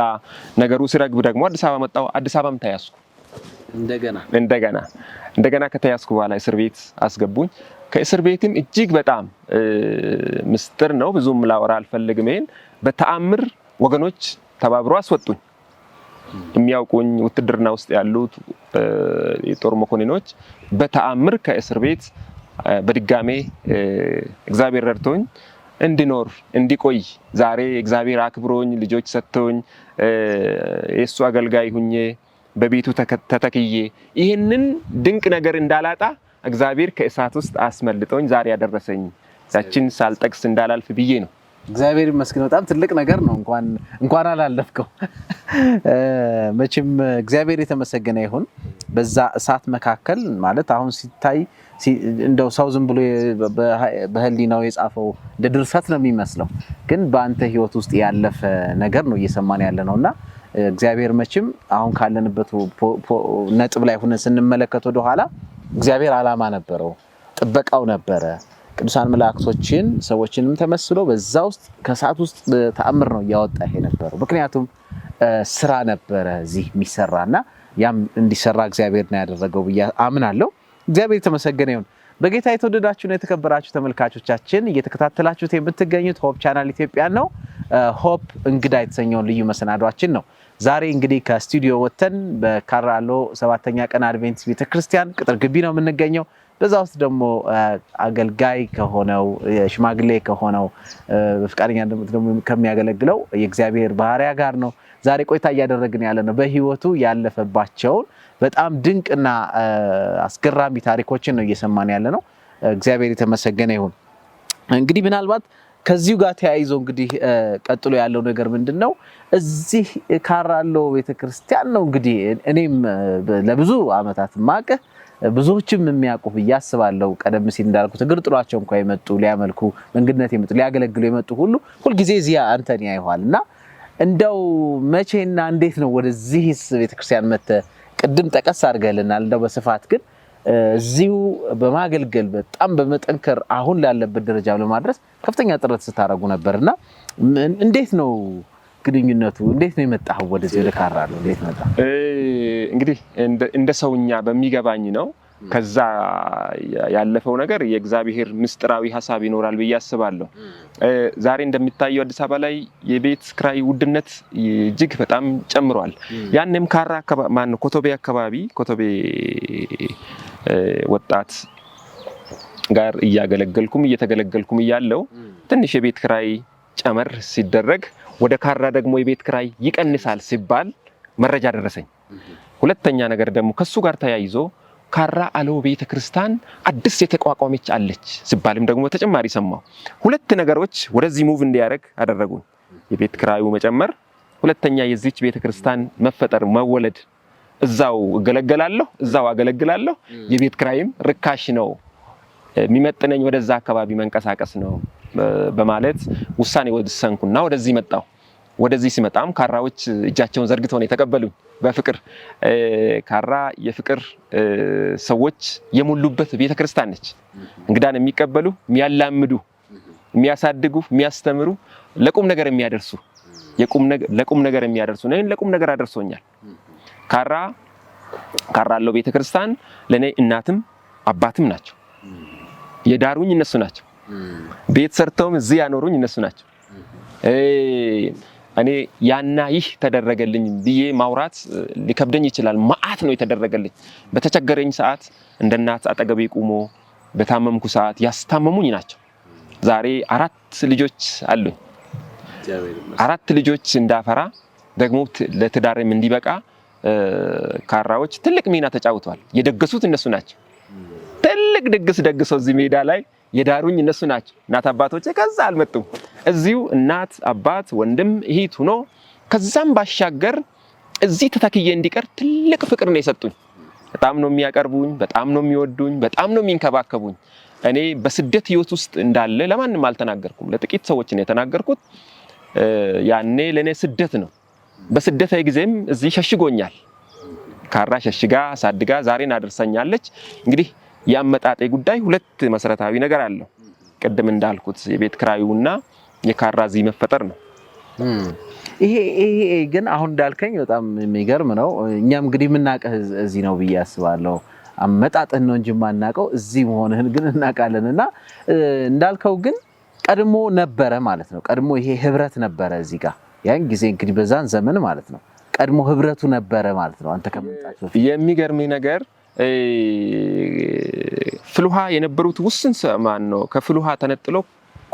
ነገሩ ሲረግብ ደግሞ አዲስ አበባ መጣሁ። አዲስ አበባም ተያዝኩ። እንደገና ከተያዝኩ በኋላ እስር ቤት አስገቡኝ። ከእስር ቤትም እጅግ በጣም ምስጢር ነው፣ ብዙም ላወራ አልፈልግም። ይሄን በተአምር ወገኖች ተባብሮ አስወጡኝ። የሚያውቁኝ ውትድርና ውስጥ ያሉት የጦር መኮንኖች በተአምር ከእስር ቤት በድጋሜ እግዚአብሔር ረድቶኝ እንዲቆይ ዛሬ እግዚአብሔር አክብሮኝ ልጆች ሰጥቶኝ የሱ አገልጋይ ሁኜ በቤቱ ተተክዬ ይሄንን ድንቅ ነገር እንዳላጣ እግዚአብሔር ከእሳት ውስጥ አስመልጦኝ ዛሬ ያደረሰኝ ያችን ሳልጠቅስ እንዳላልፍ ብዬ ነው። እግዚአብሔር ይመስገን። በጣም ትልቅ ነገር ነው። እንኳን አላለፍከው። መቼም እግዚአብሔር የተመሰገነ ይሁን። በዛ እሳት መካከል ማለት አሁን ሲታይ እንደው ሰው ዝም ብሎ በህሊናው የጻፈው እንደ ድርሰት ነው የሚመስለው፣ ግን በአንተ ህይወት ውስጥ ያለፈ ነገር ነው እየሰማን ያለ ነውና እግዚአብሔር መቼም አሁን ካለንበት ነጥብ ላይ ሆነን ስንመለከት ወደ ኋላ እግዚአብሔር ዓላማ ነበረው፣ ጥበቃው ነበረ። ቅዱሳን መላእክቶችን ሰዎችንም ተመስሎ በዛ ውስጥ ከሰዓት ውስጥ ተአምር ነው ያወጣ ይሄ ነበረው። ምክንያቱም ስራ ነበረ እዚህ የሚሰራና ያም እንዲሰራ እግዚአብሔር ነው ያደረገው ብዬ አምናለሁ። እግዚአብሔር የተመሰገነ ይሁን። በጌታ የተወደዳችሁና የተከበራችሁ ተመልካቾቻችን እየተከታተላችሁት የምትገኙት ሆፕ ቻናል ኢትዮጵያ ነው። ሆፕ እንግዳ የተሰኘውን ልዩ መሰናዷችን ነው። ዛሬ እንግዲህ ከስቱዲዮ ወተን በካራሎ 7ኛ ቀን አድቬንቲስት ቤተክርስቲያን ቅጥር ግቢ ነው የምንገኘው። በዛ ውስጥ ደግሞ አገልጋይ ከሆነው ሽማግሌ ከሆነው በፍቃደኛ ደግሞ ከሚያገለግለው የእግዚአብሔር ባሪያ ጋር ነው ዛሬ ቆይታ እያደረግን ያለ ነው። በህይወቱ ያለፈባቸውን በጣም ድንቅና አስገራሚ ታሪኮችን ነው እየሰማን ያለ ነው። እግዚአብሔር የተመሰገነ ይሁን። እንግዲህ ምናልባት ከዚሁ ጋር ተያይዞ እንግዲህ ቀጥሎ ያለው ነገር ምንድነው? እዚህ ካራሎ ቤተክርስቲያን ነው እንግዲህ እኔም ለብዙ አመታት ማቀህ ብዙዎችም የሚያውቁ ብዬ አስባለሁ። ቀደም ሲል እንዳልኩት እግር ጥሏቸው እንኳን የመጡ ሊያመልኩ መንግድነት የመጡ ሊያገለግሉ የመጡ ሁሉ ሁልጊዜ እዚህ አንተን ያይዋልና እንደው መቼና እንዴት ነው ወደዚህስ ቤተክርስቲያን መጥተህ ቅድም ጠቀስ አድርገልናል። እንደው በስፋት ግን እዚሁ በማገልገል በጣም በመጠንከር አሁን ላለበት ደረጃ ለማድረስ ከፍተኛ ጥረት ስታደርጉ ነበርና እንዴት ነው ግንኙነቱ? እንዴት ነው የመጣው ወደዚህ ወደ ካራሎ? እንዴት መጣ? እንግዲህ እንደ ሰውኛ በሚገባኝ ነው። ከዛ ያለፈው ነገር የእግዚአብሔር ምስጢራዊ ሐሳብ ይኖራል ብዬ አስባለሁ። ዛሬ እንደሚታየው አዲስ አበባ ላይ የቤት ክራይ ውድነት እጅግ በጣም ጨምሯል። ያንንም ካራ ኮቶቤ አካባቢ ኮቶቤ ወጣት ጋር እየተገለገልኩም እያለው ትንሽ የቤት ክራይ ጨመር ሲደረግ ወደ ካራ ደግሞ የቤት ክራይ ይቀንሳል ሲባል መረጃ ደረሰኝ። ሁለተኛ ነገር ደግሞ ከሱ ጋር ተያይዞ ካራ አለው ቤተክርስቲያን አዲስ የተቋቋመች አለች ሲባልም ደግሞ ተጨማሪ ሰማው። ሁለት ነገሮች ወደዚህ ሙቭ እንዲያደርግ አደረጉን። የቤት ክራዩ መጨመር፣ ሁለተኛ የዚች ቤተክርስቲያን መፈጠር መወለድ። እዛው እገለገላለሁ፣ እዛው አገለግላለሁ፣ የቤት ክራይም ርካሽ ነው፣ የሚመጥነኝ ወደዛ አካባቢ መንቀሳቀስ ነው በማለት ውሳኔ ወሰንኩና ወደዚህ መጣሁ። ወደዚህ ሲመጣም ካራዎች እጃቸውን ዘርግተው ነው የተቀበሉኝ በፍቅር። ካራ የፍቅር ሰዎች የሞሉበት ቤተክርስቲያን ነች። እንግዳን የሚቀበሉ፣ የሚያላምዱ፣ የሚያሳድጉ፣ የሚያስተምሩ፣ ለቁም ነገር የሚያደርሱ ለቁም ነገር የሚያደርሱ ነው። ለቁም ነገር አደርሶኛል። ካራ ያለው ቤተክርስቲያን ለኔ እናትም አባትም ናቸው። የዳሩኝ እነሱ ናቸው። ቤት ሰርተውም እዚህ ያኖሩኝ እነሱ ናቸው። እኔ ያና ይህ ተደረገልኝ ብዬ ማውራት ሊከብደኝ ይችላል። መዓት ነው የተደረገልኝ። በተቸገረኝ ሰዓት እንደ እናት አጠገቤ ቆሞ በታመምኩ ሰዓት ያስታመሙኝ ናቸው። ዛሬ 4 ልጆች አሉኝ። 4 ልጆች እንዳፈራ ደግሞ ለትዳርም እንዲበቃ ካራዎች ትልቅ ሚና ተጫውተዋል። የደገሱት እነሱ ናቸው። ትልቅ ድግስ ደግሰው እዚህ ሜዳ ላይ የዳሩኝ እነሱ ናቸው። እናት አባቶቼ ከዛ አልመጡም። እዚሁ እናት አባት ወንድም እህት ሆኖ ከዛም ባሻገር እዚህ ተተክዬ እንዲቀር ትልቅ ፍቅር ነው የሰጡኝ። በጣም ነው የሚያቀርቡኝ፣ በጣም ነው የሚወዱኝ፣ በጣም ነው የሚንከባከቡኝ። እኔ በስደት ህይወት ውስጥ እንዳለ ለማንም አልተናገርኩም። ለጥቂት ሰዎች ነው የተናገርኩት። ያኔ ለኔ ስደት ነው። በስደት ጊዜም እዚህ ሸሽጎኛል። ካራ ሸሽጋ ሳድጋ ዛሬን አድርሰኛለች። እንግዲህ ያመጣጤ ጉዳይ 2 መሰረታዊ ነገር አለው። ቅድም እንዳልኩት የቤት ክራዩና የካራ እዚህ መፈጠር ነው። ይሄ ግን አሁን እንዳልከኝ በጣም የሚገርም ነው። እኛም እንግዲህ የምናውቀው እዚህ ነው ብዬ አስባለሁ። አመጣጥህ ነው እንጂ የማናውቀው እዚህ መሆንህን ግን እናውቃለንና እንዳልከው ግን ቀድሞ ነበረ ማለት ነው። ቀድሞ ይሄ ህብረት ነበረ እዚህ ጋር ያን ጊዜ እንግዲህ በዛን ዘመን ማለት ነው ቀድሞ ህብረቱ ነበረ ማለት ነው። አንተ ከመጣችሁ የሚገርም ነገር ፍልውሃ የነበሩት ውስን ማን ነው ከፍልውሃ ተነጥሎ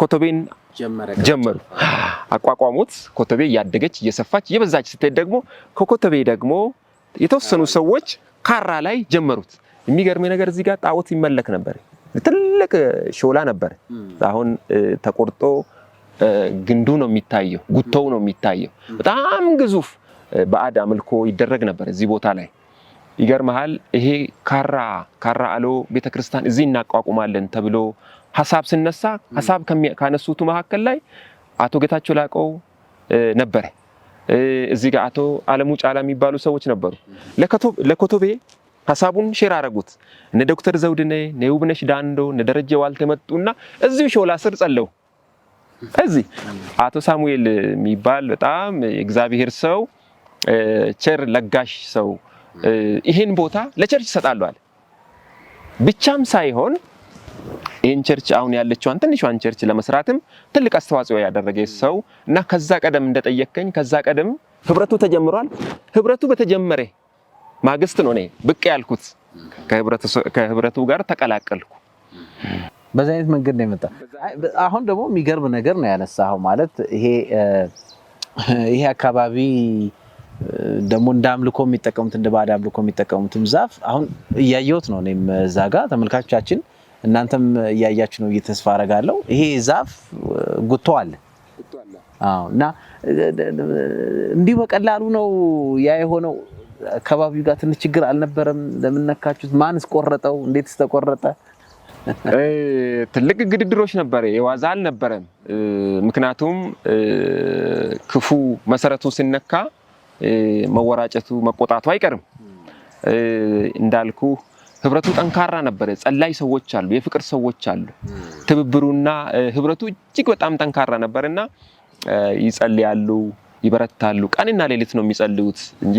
ኮተቤን ጀመሩ። አቋቋሙት። ኮተቤ ያደገች እየሰፋች እየበዛች ስትሄድ ደግሞ ከኮተቤ ደግሞ የተወሰኑ ሰዎች ካራ ላይ ጀመሩት። የሚገርም ነገር እዚህ ጋር ጣዖት ይመለክ ነበር። ትልቅ ሾላ ነበር። አሁን ተቆርጦ ግንዱ ነው የሚታየው፣ ጉቶው ነው የሚታየው። በጣም ግዙፍ ባዕድ አምልኮ ይደረግ ነበር እዚህ ቦታ ላይ። ይገርማል። ይሄ ካራ አሎ ቤተክርስቲያን እዚህ እናቋቁማለን ተብሎ ሐሳብ ሲነሳ ሐሳብ ካነሱት መካከል ላይ አቶ ጌታቸው ላቀው ነበር። እዚህ ጋር አቶ አለሙ ጫላ የሚባሉ ሰዎች ነበሩ። ለኮቶቤ ሐሳቡን ሼር አረጉት። እነ ዶክተር ዘውድነ፣ እነ ውብነሽ ዳንዶ፣ እነ ደረጀ ዋልተ መጡና እዚሁ ሾላ ስር ጸለው። እዚህ አቶ ሳሙኤል የሚባል በጣም የእግዚአብሔር ሰው ቸር ለጋሽ ሰው ይሄን ቦታ ለቸርች ይሰጣሉ አለ። ብቻም ሳይሆን ይሄን ቸርች አሁን ያለችውን ትንሿን ቸርች ለመስራትም ትልቅ አስተዋጽኦ ያደረገ ሰው እና ከዛ ቀደም እንደጠየቀኝ ከዛ ቀደም ህብረቱ ተጀምሯል። ህብረቱ በተጀመረ ማግስት ነው እኔ ብቅ ያልኩት። ከህብረቱ ጋር ተቀላቀልኩ። በዛ አይነት መንገድ ነው የመጣ። አሁን ደግሞ የሚገርም ነገር ነው ያነሳው። ማለት ይሄ አካባቢ ደግሞ እንደ አምልኮ የሚጠቀሙት እንደ ባዕድ አምልኮ የሚጠቀሙትም ዛፍ አሁን እያየሁት ነው። እኔም እዛ ጋር ተመልካቾቻችን እናንተም እያያችሁ ነው እየተስፋ አረጋለሁ። ይሄ ዛፍ ጉቶ አለ። አዎ። እና እንዲህ በቀላሉ ነው ያ የሆነው። አካባቢው ጋር ትንሽ ችግር አልነበረም? ለምን ነካችሁት? ማንስ ቆረጠው? እንዴትስ ተቆረጠ? ትልቅ ግድድሮች ነበር፣ የዋዛ አልነበረም። ምክንያቱም ክፉ መሰረቱ ሲነካ መወራጨቱ መቆጣቱ አይቀርም። እንዳልኩ ህብረቱ ጠንካራ ነበር። ጸላይ ሰዎች አሉ፣ የፍቅር ሰዎች አሉ። ትብብሩና ህብረቱ እጅግ በጣም ጠንካራ ነበርና ይጸልያሉ፣ ይበረታሉ። ቀንና ሌሊት ነው የሚጸልዩት እንጂ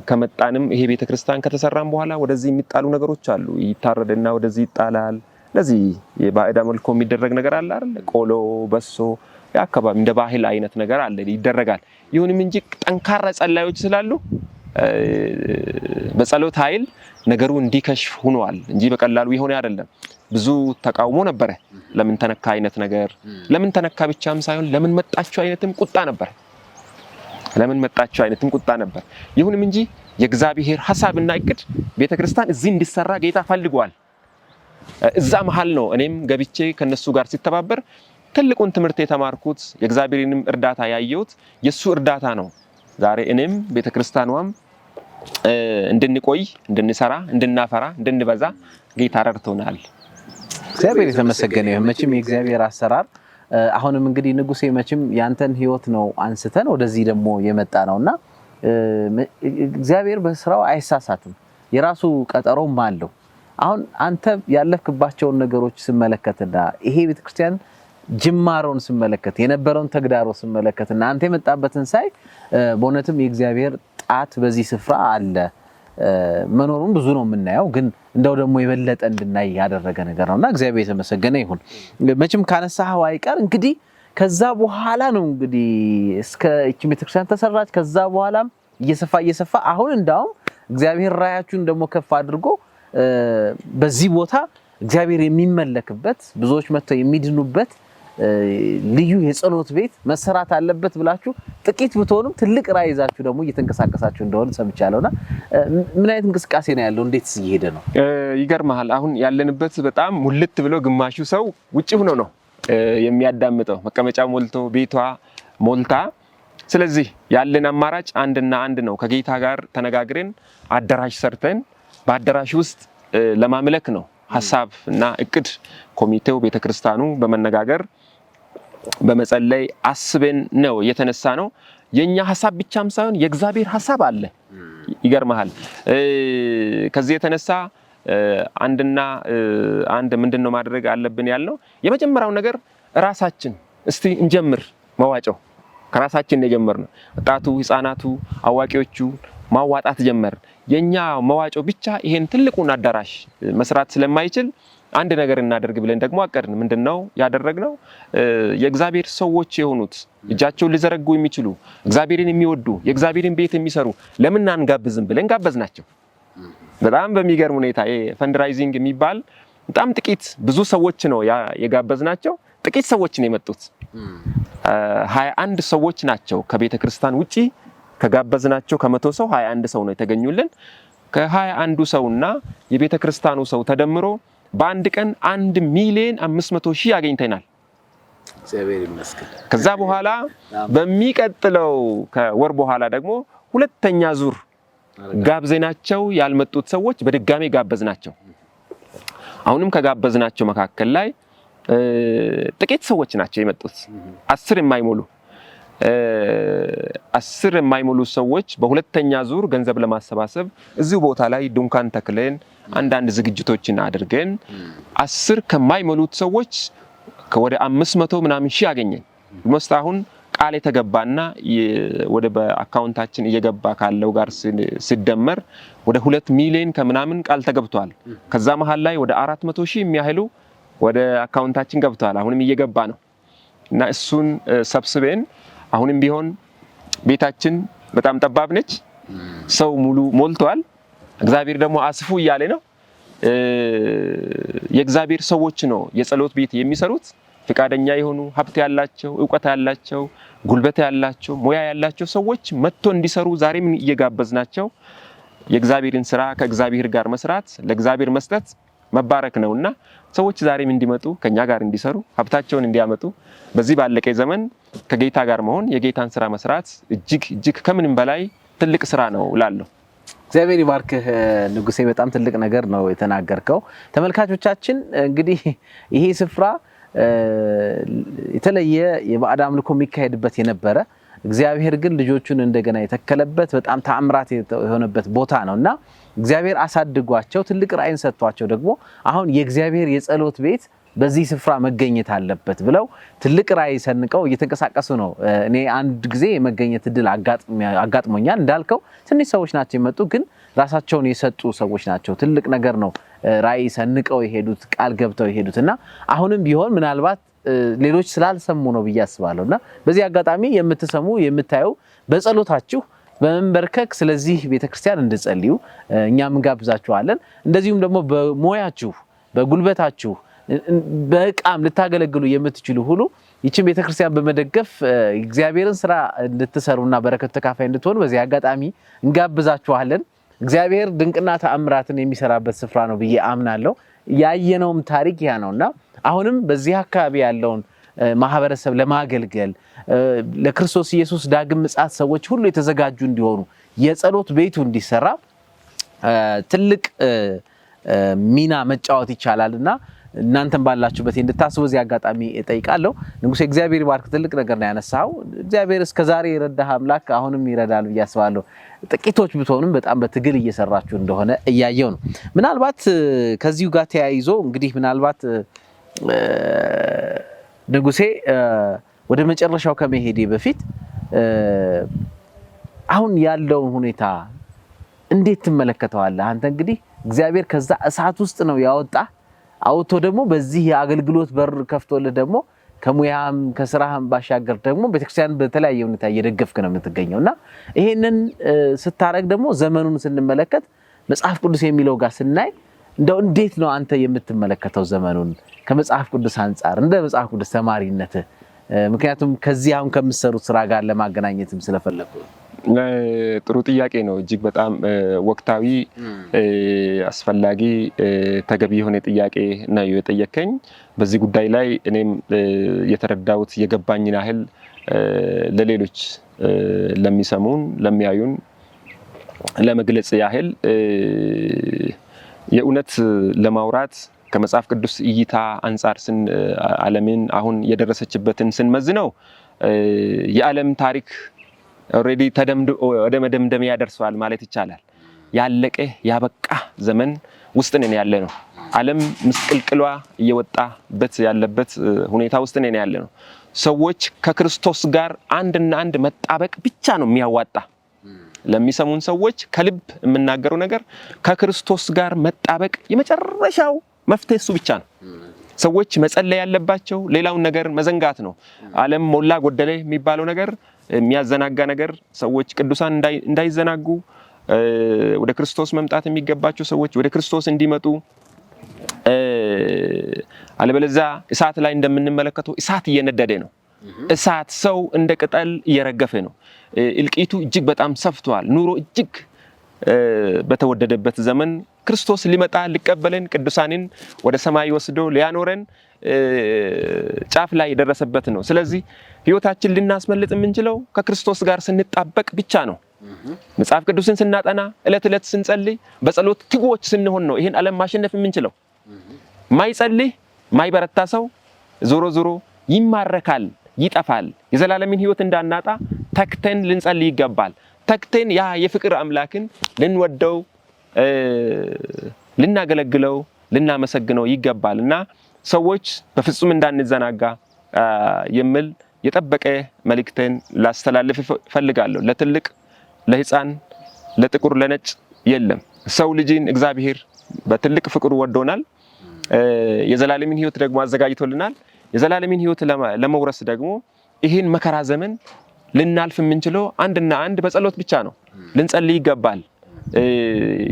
ከመጣንም ይሄ ቤተክርስቲያን ከተሰራም በኋላ ወደዚህ የሚጣሉ ነገሮች አሉ። ይታረድና ወደዚህ ይጣላል። ለዚህ የባዕድ አምልኮ የሚደረግ ነገር አለ አይደል? ቆሎ፣ በሶ የአካባቢ እንደ ባህል አይነት ነገር አለ ይደረጋል። ይሁንም እንጂ ጠንካራ ጸላዮች ስላሉ በጸሎት ኃይል ነገሩ እንዲከሽፍ ሆኗል እንጂ በቀላሉ የሆነ አይደለም። ብዙ ተቃውሞ ነበረ። ለምን ተነካ አይነት ነገር፣ ለምን ተነካ ብቻም ሳይሆን ለምን መጣችሁ አይነትም ቁጣ ነበር። ለምን መጣችሁ አይነትም ቁጣ ነበር። ይሁንም እንጂ የእግዚአብሔር ሐሳብና እቅድ ቤተክርስቲያን እዚህ እንዲሰራ ጌታ ፈልጓል። እዛ መሃል ነው እኔም ገብቼ ከነሱ ጋር ሲተባበር ትልቁን ትምህርት የተማርኩት የእግዚአብሔርንም እርዳታ ያየሁት የሱ እርዳታ ነው። ዛሬ እኔም ቤተክርስቲያኗም እንድንቆይ፣ እንድንሰራ፣ እንድናፈራ፣ እንድንበዛ ጌታ ረድቶናል። እግዚአብሔር የተመሰገነ ይሁን። መቼም የእግዚአብሔር አሰራር አሁንም እንግዲህ ንጉሴ መቼም ያንተን ህይወት ነው አንስተን ወደዚህ ደግሞ የመጣ ነውና እግዚአብሔር በስራው አይሳሳትም፣ የራሱ ቀጠሮም አለው። አሁን አንተ ያለፍክባቸውን ነገሮች ስመለከትና ይሄ ቤተክርስቲያን ጅማሮን ስመለከት የነበረውን ተግዳሮ ስመለከትና አንተ የመጣበትን ሳይ በእውነትም የእግዚአብሔር ጣት በዚህ ስፍራ አለ። መኖሩን ብዙ ነው የምናየው፣ ግን እንደው ደግሞ የበለጠ እንድናይ ያደረገ ነገር ነውና እግዚአብሔር የተመሰገነ ይሁን። መቼም ካነሳኸው አይቀር እንግዲህ ከዛ በኋላ ነው እንግዲህ እስከ እቺ ቤተክርስቲያን ተሰራች። ከዛ በኋላም እየሰፋ አሁን እንዳውም እግዚአብሔር ራያችሁን ደግሞ ከፍ አድርጎ በዚህ ቦታ እግዚአብሔር የሚመለክበት ብዙዎች መጥተው የሚድኑበት ልዩ የጸሎት ቤት መሰራት አለበት ብላችሁ ጥቂት ብትሆኑም ትልቅ ራዕይ ይዛችሁ ደግሞ እየተንቀሳቀሳችሁ እንደሆነ ሰምቻለሁና ምን አይነት እንቅስቃሴ ነው ያለው? እንዴትስ እየሄደ ነው? ይገርምሃል። አሁን ያለንበት በጣም ሙልት ብሎ ግማሹ ሰው ውጪ ሆኖ ነው የሚያዳምጠው፣ መቀመጫ ሞልቶ ቤቷ ሞልታ። ስለዚህ ያለን አማራጭ አንድና አንድ ነው። ከጌታ ጋር ተነጋግረን አዳራሽ ሰርተን በአዳራሽ ውስጥ ለማምለክ ነው ሐሳብ እና እቅድ ኮሚቴው ቤተክርስቲያኑ በመነጋገር በመጸለይ አስበን ነው የተነሳ ነው። የኛ ሐሳብ ብቻም ሳይሆን የእግዚአብሔር ሐሳብ አለ። ይገርምሃል። ከዚህ የተነሳ አንድና አንድ ምንድነው ማድረግ አለብን ያልነው የመጀመሪያው ነገር ራሳችን እስቲ እንጀምር። መዋጮው ከራሳችን የጀመርነው ወጣቱ፣ ህፃናቱ፣ አዋቂዎቹ ማዋጣት ጀመር። የኛ መዋጮ ብቻ ይሄን ትልቁን አዳራሽ መስራት ስለማይችል አንድ ነገር እናደርግ ብለን ደግሞ አቀድን። ምንድነው ያደረግነው? የእግዚአብሔር ሰዎች የሆኑት እጃቸውን ሊዘረጉ የሚችሉ እግዚአብሔርን የሚወዱ የእግዚአብሔርን ቤት የሚሰሩ ለምን አንጋብዝም ብለን ጋበዝናቸው። በጣም በሚገርም ሁኔታ ፈንድራይዚንግ የሚባል በጣም ጥቂት ብዙ ሰዎች ነው የጋበዝናቸው። ጥቂት ሰዎች ነው የመጡት። 21 ሰዎች ናቸው ከቤተ ክርስቲያን ውጪ ከጋበዝናቸው ከ100 ሰው 21 ሰው ነው የተገኙልን። ከ21 ሰውና የቤተ ክርስቲያኑ ሰው ተደምሮ በአንድ ቀን 1,500,000 አገኝተናል። እግዚአብሔር ይመስገን። ከዛ በኋላ በሚቀጥለው ከወር በኋላ ደግሞ ሁለተኛ ዙር ጋብዘናቸው ያልመጡት ሰዎች በድጋሚ ጋበዝናቸው። አሁንም ከጋበዝናቸው መካከል ላይ ጥቂት ሰዎች ናቸው የመጡት። 10 የማይሞሉ ሰዎች በሁለተኛ ዙር ገንዘብ ለማሰባሰብ እዚሁ ቦታ ላይ ድንኳን ተክለን አንዳንድ ዝግጅቶችን አድርገን 10 ከማይሞሉት ሰዎች ወደ 500 ምናምን ሺህ አገኘን። ሞስት አሁን ቃል የተገባና ወደ በአካውንታችን እየገባ ካለው ጋር ሲደመር ወደ 2 ሚሊዮን ከምናምን ቃል ተገብቷል። ከዛ መሃል ላይ ወደ 400,000 የሚያህሉ ወደ አካውንታችን ገብቷል። አሁንም እየገባ ነው እና እሱን ሰብስበን አሁንም ቢሆን ቤታችን በጣም ጠባብ ነች። ሰው ሙሉ ሞልቷል። እግዚአብሔር ደግሞ አስፉ እያለ ነው። የእግዚአብሔር ሰዎች ነው የጸሎት ቤት የሚሰሩት። ፍቃደኛ የሆኑ ሀብት ያላቸው፣ ዕውቀት ያላቸው፣ ጉልበት ያላቸው፣ ሙያ ያላቸው ሰዎች መጥቶ እንዲሰሩ ዛሬም እየጋበዝናቸው የእግዚአብሔርን ስራ ከእግዚአብሔር ጋር መስራት ለእግዚአብሔር መስጠት መባረክ ነውና ሰዎች ዛሬም እንዲመጡ ከኛ ጋር እንዲሰሩ ሀብታቸውን እንዲያመጡ በዚህ ባለቀ ዘመን ከጌታ ጋር መሆን የጌታን ስራ መስራት እጅግ ከምንም በላይ ትልቅ ስራ ነው እላለሁ። እግዚአብሔር ይባርክህ ንጉሴ፣ በጣም ትልቅ ነገር ነው የተናገርከው። ተመልካቾቻችን እንግዲህ ይሄ ስፍራ የተለየ የባዕድ አምልኮ የሚካሄድበት የነበረ እግዚአብሔር ግን ልጆቹን እንደገና የተከለበት በጣም ተአምራት የሆነበት ቦታ ነውና እግዚአብሔር አሳድጓቸው ትልቅ ራዕይን ሰጥቷቸው ደግሞ አሁን የእግዚአብሔር የጸሎት ቤት በዚህ ስፍራ መገኘት አለበት ብለው ትልቅ ራዕይ ሰንቀው እየተንቀሳቀሱ ነው። እኔ አንድ ጊዜ የመገኘት እድል አጋጥሞኛል። እንዳልከው ትንሽ ሰዎች ናቸው የመጡ፣ ግን ራሳቸውን የሰጡ ሰዎች ናቸው። ትልቅ ነገር ነው ራዕይ ሰንቀው የሄዱት፣ ቃል ገብተው የሄዱትና አሁንም ቢሆን ምናልባት ሌሎች ስላልሰሙ ነው ብዬ አስባለሁና በዚህ አጋጣሚ የምትሰሙ የምታዩ በጸሎታችሁ በመንበርከክ ስለዚህ ቤተክርስቲያን እንድጸልዩ እኛም እንጋብዛችኋለን። እንደዚሁም ደግሞ በሞያችሁ በጉልበታችሁ በቃም ልታገለግሉ የምትችሉ ሁሉ ይችን ቤተክርስቲያን በመደገፍ እግዚአብሔርን ስራ እንድትሰሩና በረከት ተካፋይ እንድትሆኑ በዚህ አጋጣሚ እንጋብዛችኋለን። እግዚአብሔር ድንቅና ተአምራትን የሚሰራበት ስፍራ ነው ብዬ አምናለሁ። ያየነውም ታሪክ ያ ነውና አሁንም በዚህ አካባቢ ያለውን ማህበረሰብ ለማገልገል ለክርስቶስ ኢየሱስ ዳግም ምጽአት ሰዎች ሁሉ የተዘጋጁ እንዲሆኑ የጸሎት ቤቱ እንዲሰራ ትልቅ ሚና መጫወት ይቻላልና እናንተም ባላችሁበት እንድታስቡ እዚህ አጋጣሚ እጠይቃለሁ። ንጉሴ እግዚአብሔር ይባርክ። ትልቅ ነገር ነው ያነሳው። እግዚአብሔር እስከዛሬ የረዳህ አምላክ አሁንም ይረዳል ብዬ አስባለሁ። ጥቂቶች ብትሆኑም በጣም በትግል እየሰራችሁ እንደሆነ እያየው ነው። ምናልባት ከዚሁ ጋር ተያይዞ እንግዲህ ምናልባት ንጉሴ ወደ መጨረሻው ከመሄዴ በፊት አሁን ያለውን ሁኔታ እንዴት ትመለከተዋለህ? አንተ እንግዲህ እግዚአብሔር ከዛ እሳት ውስጥ ነው ያወጣ አውቶ ደግሞ በዚህ የአገልግሎት በር ከፍቶልህ ደግሞ ከሙያም ከስራህም ባሻገር ደግሞ ቤተክርስቲያን በተለያየ ሁኔታ እየደገፍክ ነው የምትገኘውና ይሄንን ስታረግ ደግሞ ዘመኑን ስንመለከት መጽሐፍ ቅዱስ የሚለው ጋር ስናይ እንደው እንዴት ነው አንተ የምትመለከተው ዘመኑን ከመጽሐፍ ቅዱስ አንፃር እንደ መጽሐፍ ቅዱስ ተማሪነት? ምክንያቱም ከዚህ አሁን ከምትሰሩት ስራ ጋር ለማገናኘትም ስለፈለኩ። ጥሩ ጥያቄ ነው። እጅግ በጣም ወቅታዊ አስፈላጊ ተገቢ የሆነ ጥያቄ ነው የጠየቀኝ። በዚህ ጉዳይ ላይ እኔም የተረዳሁት የገባኝን ያህል ለሌሎች ለሚሰሙን ለሚያዩን ለመግለጽ ያህል የእውነት ለማውራት ከመጽሐፍ ቅዱስ እይታ አንፃር ዓለምን አሁን የደረሰችበትን ስንመዝነው የዓለም ታሪክ ኦሬዲ ወደ መደምደሚያ ደርሷል ማለት ይቻላል። ያለቀ ያበቃ ዘመን ውስጥ ነን ያለ ነው። ዓለም ምስቅልቅሏ እየወጣበት ያለበት ሁኔታ ውስጥ ነን ያለ ነው። ሰዎች ከክርስቶስ ጋር አንድና አንድ መጣበቅ ብቻ ነው የሚያዋጣ። ለሚሰሙን ሰዎች ከልብ የምናገረው ነገር ከክርስቶስ ጋር መጣበቅ የመጨረሻው መፍትሄ እሱ ብቻ ነው። ሰዎች መጸለይ ያለባቸው ሌላውን ነገር መዘንጋት ነው። ዓለም ሞላ ጎደለ የሚባለው ነገር የሚያዘናጋ ነገር፣ ሰዎች ቅዱሳን እንዳይዘናጉ ወደ ክርስቶስ መምጣት የሚገባቸው ሰዎች ወደ ክርስቶስ እንዲመጡ፣ አለበለዚያ እሳት ላይ እንደምንመለከተው እሳት እየነደደ ነው። እሳት ሰው እንደ ቅጠል እየረገፈ ነው። እልቂቱ እጅግ በጣም ሰፍቷል። ኑሮ እጅግ በተወደደበት ዘመን ክርስቶስ ሊመጣ ሊቀበለን ቅዱሳንን ወደ ሰማይ ወስዶ ሊያኖረን ጫፍ ላይ የደረሰበት ነው። ስለዚህ ሕይወታችን ልናስመልጥ የምንችለው ከክርስቶስ ጋር ስንጣበቅ ብቻ ነው። መጽሐፍ ቅዱስን ስናጠና ዕለት ዕለት ስንጸልይ በጸሎት ትጉዎች ስንሆን ነው ይሄን ዓለም ማሸነፍ የምንችለው። ማይጸልይ ማይበረታ ሰው ዞሮ ዞሮ ይማረካል፣ ይጠፋል። የዘላለምን ሕይወት እንዳናጣ ተክተን ልንጸልይ ይገባል። ተክተን ያ የፍቅር አምላክን ልንወደው፣ ልናገለግለው፣ ልናመሰግነው ይገባል እና ሰዎች በፍጹም እንዳንዘናጋ የሚል የጠበቀ መልእክትን ላስተላልፍ ፈልጋለሁ። ለትልቅ ለሕፃን፣ ለጥቁር፣ ለነጭ የለም። ሰው ልጅን እግዚአብሔር በትልቅ ፍቅሩ ወዶናል። የዘላለምን ሕይወት ደግሞ አዘጋጅቶልናል። የዘላለምን ሕይወት ለመውረስ ደግሞ ይህን መከራ ዘመን ልናልፍ የምንችለው አንድና አንድ በጸሎት ብቻ ነው። ልንጸልይ ይገባል።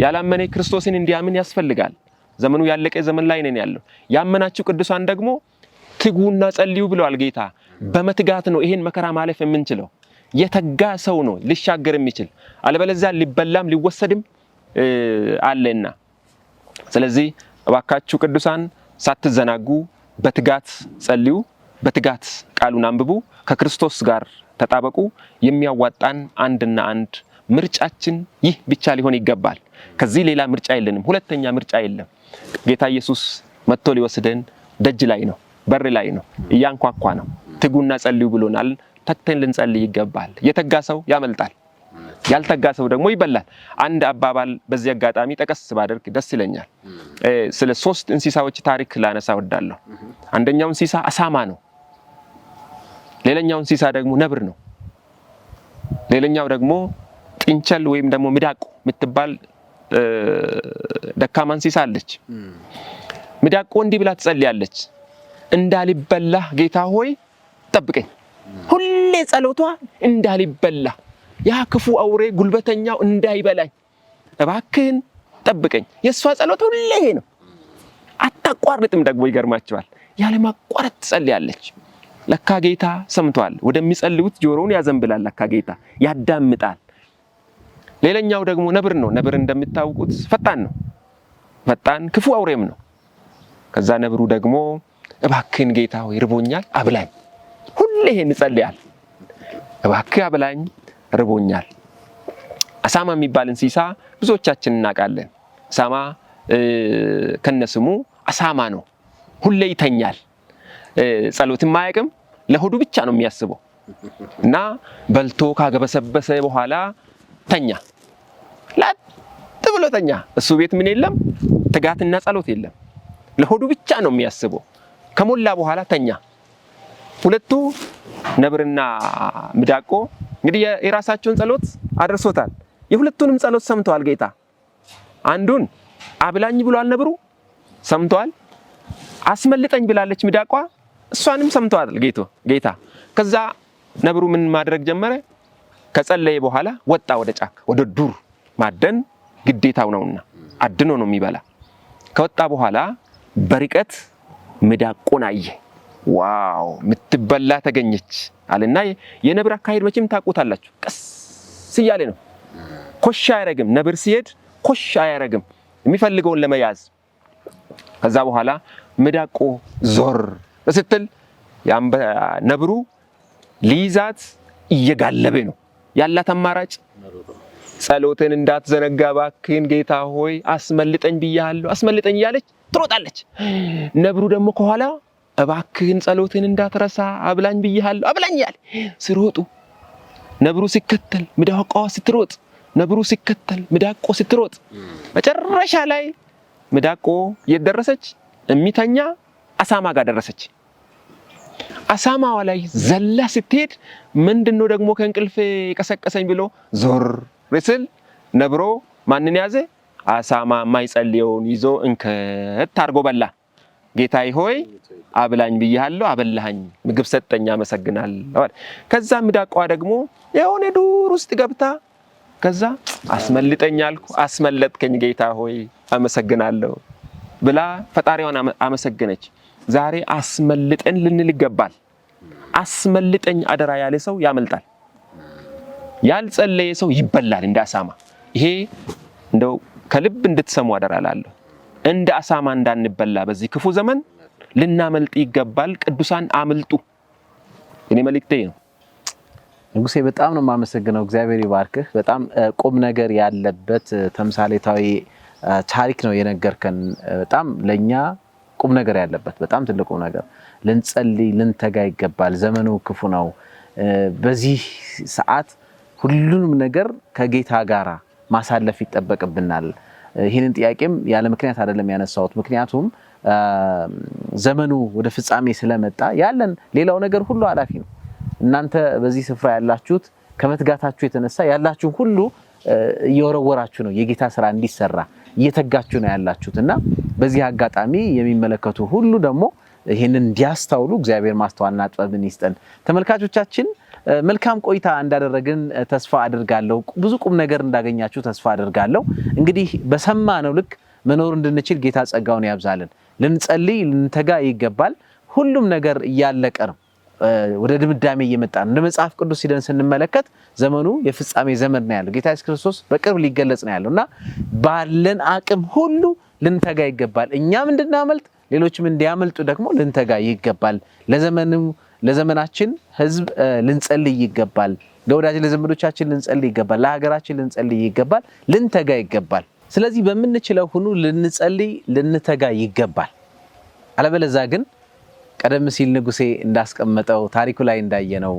ያላመነ ክርስቶስን እንዲያምን ያስፈልጋል። ዘመኑ ያለቀ ዘመን ላይ ነን ያለው። ያመናችሁ ቅዱሳን ደግሞ ትጉና ጸልዩ ብለዋል ጌታ። በመትጋት ነው ይሄን መከራ ማለፍ የምንችለው። የተጋ ሰው ነው ሊሻገር የሚችል፣ አለበለዚያ ሊበላም ሊወሰድም አለና። ስለዚህ እባካችሁ ቅዱሳን ሳትዘናጉ በትጋት ጸልዩ፣ በትጋት ቃሉን አንብቡ፣ ከክርስቶስ ጋር ተጣበቁ። የሚያዋጣን አንድና አንድ ምርጫችን ይህ ብቻ ሊሆን ይገባል። ከዚህ ሌላ ምርጫ የለንም። ሁለተኛ ምርጫ የለም። ጌታ ኢየሱስ መጥቶ ሊወስደን ደጅ ላይ ነው፣ በር ላይ ነው፣ እያንኳኳ ነው። ትጉና ጸልዩ ብሎናል። ተግተን ልንጸልይ ይገባል። የተጋ ሰው ያመልጣል፣ ያልተጋ ሰው ደግሞ ይበላል። አንድ አባባል በዚህ አጋጣሚ ጠቀስ ባደርግ ደስ ይለኛል። ስለ 3 እንስሳዎች ታሪክ ላነሳ ወዳለሁ። አንደኛው እንስሳ አሳማ ነው። ሌላኛው እንስሳ ደግሞ ነብር ነው። ሌላኛው ደግሞ ጥንቸል ወይም ደግሞ ሚዳቆ የምትባል ደካማ እንስሳ አለች። ሚዳቆ እንዲህ ብላ ትጸልያለች፣ እንዳልበላ ጌታ ሆይ ጠብቀኝ። ሁሌ ጸሎቷ እንዳልበላ፣ ያ ክፉ አውሬ ጉልበተኛው እንዳይበላኝ እባክህን ጠብቀኝ። የእሷ ጸሎት ሁሌ ይሄ ነው፣ አታቋርጥም። ደግሞ ይገርማቸዋል፣ ያለ ማቋረጥ ትጸልያለች። ለካ ጌታ ሰምቷል። ወደሚጸልዩት ጆሮውን ያዘንብላል። ለካ ጌታ ያዳምጣል። ሌላኛው ደግሞ ነብር ነው። ነብር እንደምታውቁት ፈጣን ነው። ፈጣን ክፉ አውሬም ነው። ከዛ ነብሩ ደግሞ እባክህን ጌታ ሆይ ርቦኛል አብላኝ። ሁሌ ይሄን ይጸልያል፣ እባክህ አብላኝ ርቦኛል። አሳማ የሚባል እንስሳ ብዙዎቻችን እናውቃለን። አሳማ ከነስሙ አሳማ ነው። ሁሌ ይተኛል። ጸሎትም አያውቅም። ለሆዱ ብቻ ነው የሚያስበው እና በልቶ ካገበሰበሰ በኋላ ተኛ። ለጥ ብሎ ተኛ። እሱ ቤት ምን የለም? ትጋትና ጸሎት የለም። ለሆዱ ብቻ ነው የሚያስበው። ከሞላ በኋላ ተኛ። ሁለቱ ነብርና ሚዳቆ እንግዲህ የራሳቸውን ጸሎት አድርሶታል። የሁለቱንም ጸሎት ሰምተዋል ጌታ። አንዱን አብላኝ ብሏል ነብሩ፣ ሰምተዋል። አስመልጠኝ ብላለች ሚዳቋ፣ እሷንም ሰምተዋል ጌታ። ከዛ ነብሩ ምን ማድረግ ጀመረ? ከጸለየ በኋላ ወጣ ወደ ጫካ፣ ወደ ዱር። ማደን ግዴታው ነውና አድኖ ነው የሚበላ። ከወጣ በኋላ በርቀት ሚዳቆን አየ። ዋው የምትበላ ተገኘች አለና የነብር አካሄድ መቼም ታውቁታላችሁ። ቀስ እያለ ነው። ኮሽ አያረግም። ነብር ሲሄድ ኮሽ አያረግም የሚፈልገውን ለመያዝ። ከዛ በኋላ ሚዳቆ ዞር ስትል ነብሩ ሊይዛት እየጋለበ ነው። ያላት አማራጭ ጸሎትን እንዳትዘነጋ እባክህን ጌታ ሆይ አስመልጠኝ ብያለሁ፣ አስመልጠኝ እያለች ትሮጣለች። ነብሩ ደግሞ ከኋላ እባክህን ጸሎትን እንዳትረሳ አብላኝ ብያለሁ፣ አብላኝ እያለ ሲሮጡ ነብሩ ሲከተል ሚዳቋ ስትሮጥ፣ ነብሩ ሲከተል ሚዳቆ ስትሮጥ፣ መጨረሻ ላይ ሚዳቆ የት ደረሰች? የሚተኛ አሳማ ጋር ደረሰች። አሳማዋ ላይ ዘላ ስትሄድ ምንድነው ደግሞ ከእንቅልፍ የቀሰቀሰኝ ብሎ ዞር ስል ነብሮ ማንን ያዘ? አሳማ የማይጸልየውን ይዞ እንከት አድርጎ በላ። ጌታዬ ሆይ አብላኝ ብያለሁ፣ አበላኸኝ፣ ምግብ ሰጠኝ፣ አመሰግናለሁ። ከዛ ሚዳቋ ደግሞ የሆነ ዱር ውስጥ ገብታ ከዛ አስመልጠኝ አልኩ፣ አስመለጥከኝ፣ ጌታ ሆይ አመሰግናለሁ ብላ ፈጣሪዋን አመሰገነች። ዛሬ አስመልጠን ልንል ይገባል። አስመልጠኝ አደራ ያለ ሰው ያመልጣል። ያልጸለየ ሰው ይበላል እንደ አሳማ። ይሄ እንደው ከልብ እንድትሰሙ አደራ እላለሁ። እንደ አሳማ እንዳንበላ በዚህ ክፉ ዘመን ልናመልጥ ይገባል። ቅዱሳን አምልጡ። እኔ መልእክቴ ነው። ንጉሴ በጣም ነው የማመሰግነው። እግዚአብሔር ይባርክህ። በጣም ቁም ነገር ያለበት ተምሳሌታዊ ታሪክ ነው የነገርከን። በጣም ለኛ ቁም ነገር ያለበት በጣም ትልቁ ነገር። ልንጸልይ ልንተጋ ይገባል። ዘመኑ ክፉ ነው። በዚህ ሰዓት ሁሉንም ነገር ከጌታ ጋር ማሳለፍ ይጠበቅብናል። ይህንን ጥያቄም ያለ ምክንያት አይደለም ያነሳሁት። ምክንያቱም ዘመኑ ወደ ፍጻሜ ስለመጣ ያለን ሌላው ነገር ሁሉ አላፊ ነው። እናንተ በዚህ ስፍራ ያላችሁት ከመትጋታችሁ የተነሳ ያላችሁ ሁሉ እየወረወራችሁ ነው የጌታ ስራ እንዲሰራ እየተጋችሁ ነው ያላችሁትና በዚህ አጋጣሚ የሚመለከቱ ሁሉ ደግሞ ይሄንን እንዲያስተውሉ እግዚአብሔር ማስተዋልና ጥበብን ይስጠን። ተመልካቾቻችን መልካም ቆይታ እንዳደረግን ተስፋ አድርጋለሁ። ብዙ ቁም ነገር እንዳገኛችሁ ተስፋ አድርጋለሁ። እንግዲህ በሰማነው ልክ መኖር እንድንችል ጌታ ጸጋውን ያብዛልን። ልንጸልይ ልንተጋ ይገባል። ሁሉም ነገር እያለቀ ነው፣ ወደ ድምዳሜ እየመጣ ነው። እንደ መጽሐፍ ቅዱስ ሂደን ስንመለከት ዘመኑ የፍጻሜ ዘመን ነው ያለው። ጌታ ኢየሱስ ክርስቶስ በቅርብ ሊገለጽ ነው ያለውና ባለን አቅም ሁሉ ልንተጋ ይገባል። እኛም እንድናመልጥ ሌሎችም እንዲያመልጡ ደግሞ ልንተጋ ይገባል። ለዘመናችን ሕዝብ ልንጸልይ ይገባል። ለወዳጅ ለዘመዶቻችን ልንጸልይ ይገባል። ለሀገራችን ልንጸልይ ይገባል። ልንተጋ ይገባል። ስለዚህ በምንችለው ሁሉ ልንጸልይ ልንተጋ ይገባል። አለበለዚያ ግን ቀደም ሲል ንጉሴ እንዳስቀመጠው ታሪኩ ላይ እንዳየነው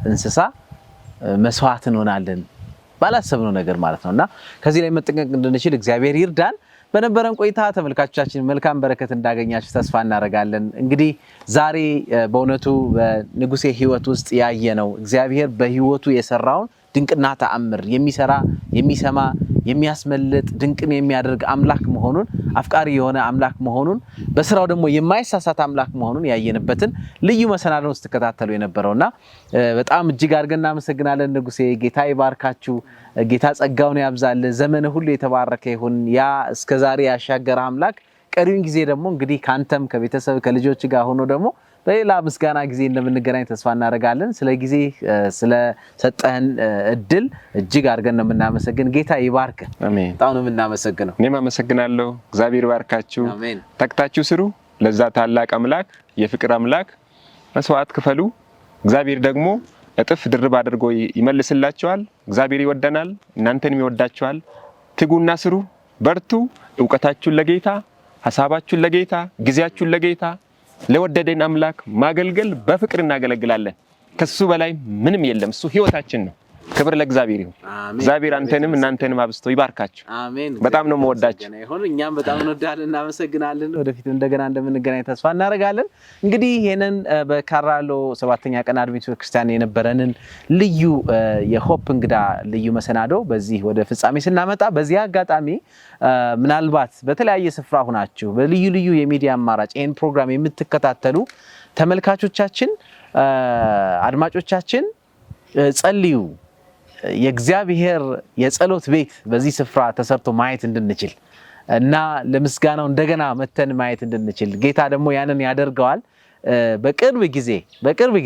እንስሳ መስዋዕት እንሆናለን ባላሰብነው ነገር ማለት ነውና ከዚህ ላይ መጠንቀቅ እንድንችል እግዚአብሔር ይርዳን። በነበረን ቆይታ ተመልካቾቻችን መልካም በረከት እንዳገኛችሁ ተስፋ እናደርጋለን። እንግዲህ ዛሬ በእውነቱ በንጉሴ ህይወት ውስጥ ያየነው እግዚአብሔር በህይወቱ የሰራውን ድንቅና ተአምር የሚሰራ የሚሰማ የሚያስመልጥ ድንቅን የሚያደርግ አምላክ መሆኑን አፍቃሪ የሆነ አምላክ መሆኑን በስራው ደግሞ የማይሳሳት አምላክ መሆኑን ያየንበትን ልዩ መሰናዶን ውስጥ ተከታተሉ የነበረውና በጣም እጅግ አድርገን እናመሰግናለን። ንጉሴ ጌታ ይባርካችሁ፣ ጌታ ጸጋውን ያብዛል፣ ዘመን ሁሉ የተባረከ ይሁን። ያ እስከዛሬ ያሻገረ አምላክ ቀሪውን ጊዜ ደግሞ እንግዲህ ካንተም ከቤተሰብ ከልጆች ጋር ሆኖ ደግሞ በሌላ ምስጋና ጊዜ እንደምንገናኝ ተስፋ እናደርጋለን። ስለ ጊዜ ስለ ሰጠህን እድል እጅግ አድርገን ነው የምናመሰግን። ጌታ ይባርክ። አሜን። በጣም ነው የምናመሰግነው። እኔም አመሰግናለሁ። እግዚአብሔር ይባርካችሁ። አሜን። ተግታችሁ ስሩ። ለዛ ታላቅ አምላክ የፍቅር አምላክ መስዋዕት ክፈሉ። እግዚአብሔር ደግሞ እጥፍ ድርብ አድርጎ ይመልስላችኋል። እግዚአብሔር ይወደናል፣ እናንተንም ይወዳችኋል። ትጉና ስሩ፣ በርቱ። ዕውቀታችሁን ለጌታ ሐሳባችሁን ለጌታ ጊዜያችሁን ለጌታ ለወደደን አምላክ ማገልገል በፍቅር እናገለግላለን ከሱ በላይ ምንም የለም እሱ ህይወታችን ነው ክብር ለእግዚአብሔር ይሁን እግዚአብሔር አንተንም እናንተንም አብስቶ ይባርካችሁ አሜን በጣም ነው መወዳችሁ እኛም በጣም እንወዳለን እናመሰግናለን ወደፊት እንደገና እንደምንገናኝ ተስፋ እናደርጋለን እንግዲህ ይሄንን በካራሎ 7ኛ ቀን አድቬንቲስት ክርስቲያን የነበረንን ልዩ የሆፕ እንግዳ ልዩ መሰናዶ በዚህ ወደ ፍጻሜ ስናመጣ በዚህ አጋጣሚ ምናልባት በተለያየ ስፍራ ሆናችሁ በልዩ ልዩ የሚዲያ አማራጭ ይሄን ፕሮግራም የምትከታተሉ ተመልካቾቻችን አድማጮቻችን ጸልዩ የእግዚአብሔር የጸሎት ቤት በዚህ ስፍራ ተሰርቶ ማየት እንድንችል እና ለምስጋናው እንደገና መተን ማየት እንድንችል ጌታ ደግሞ ያንን ያደርገዋል በቅርብ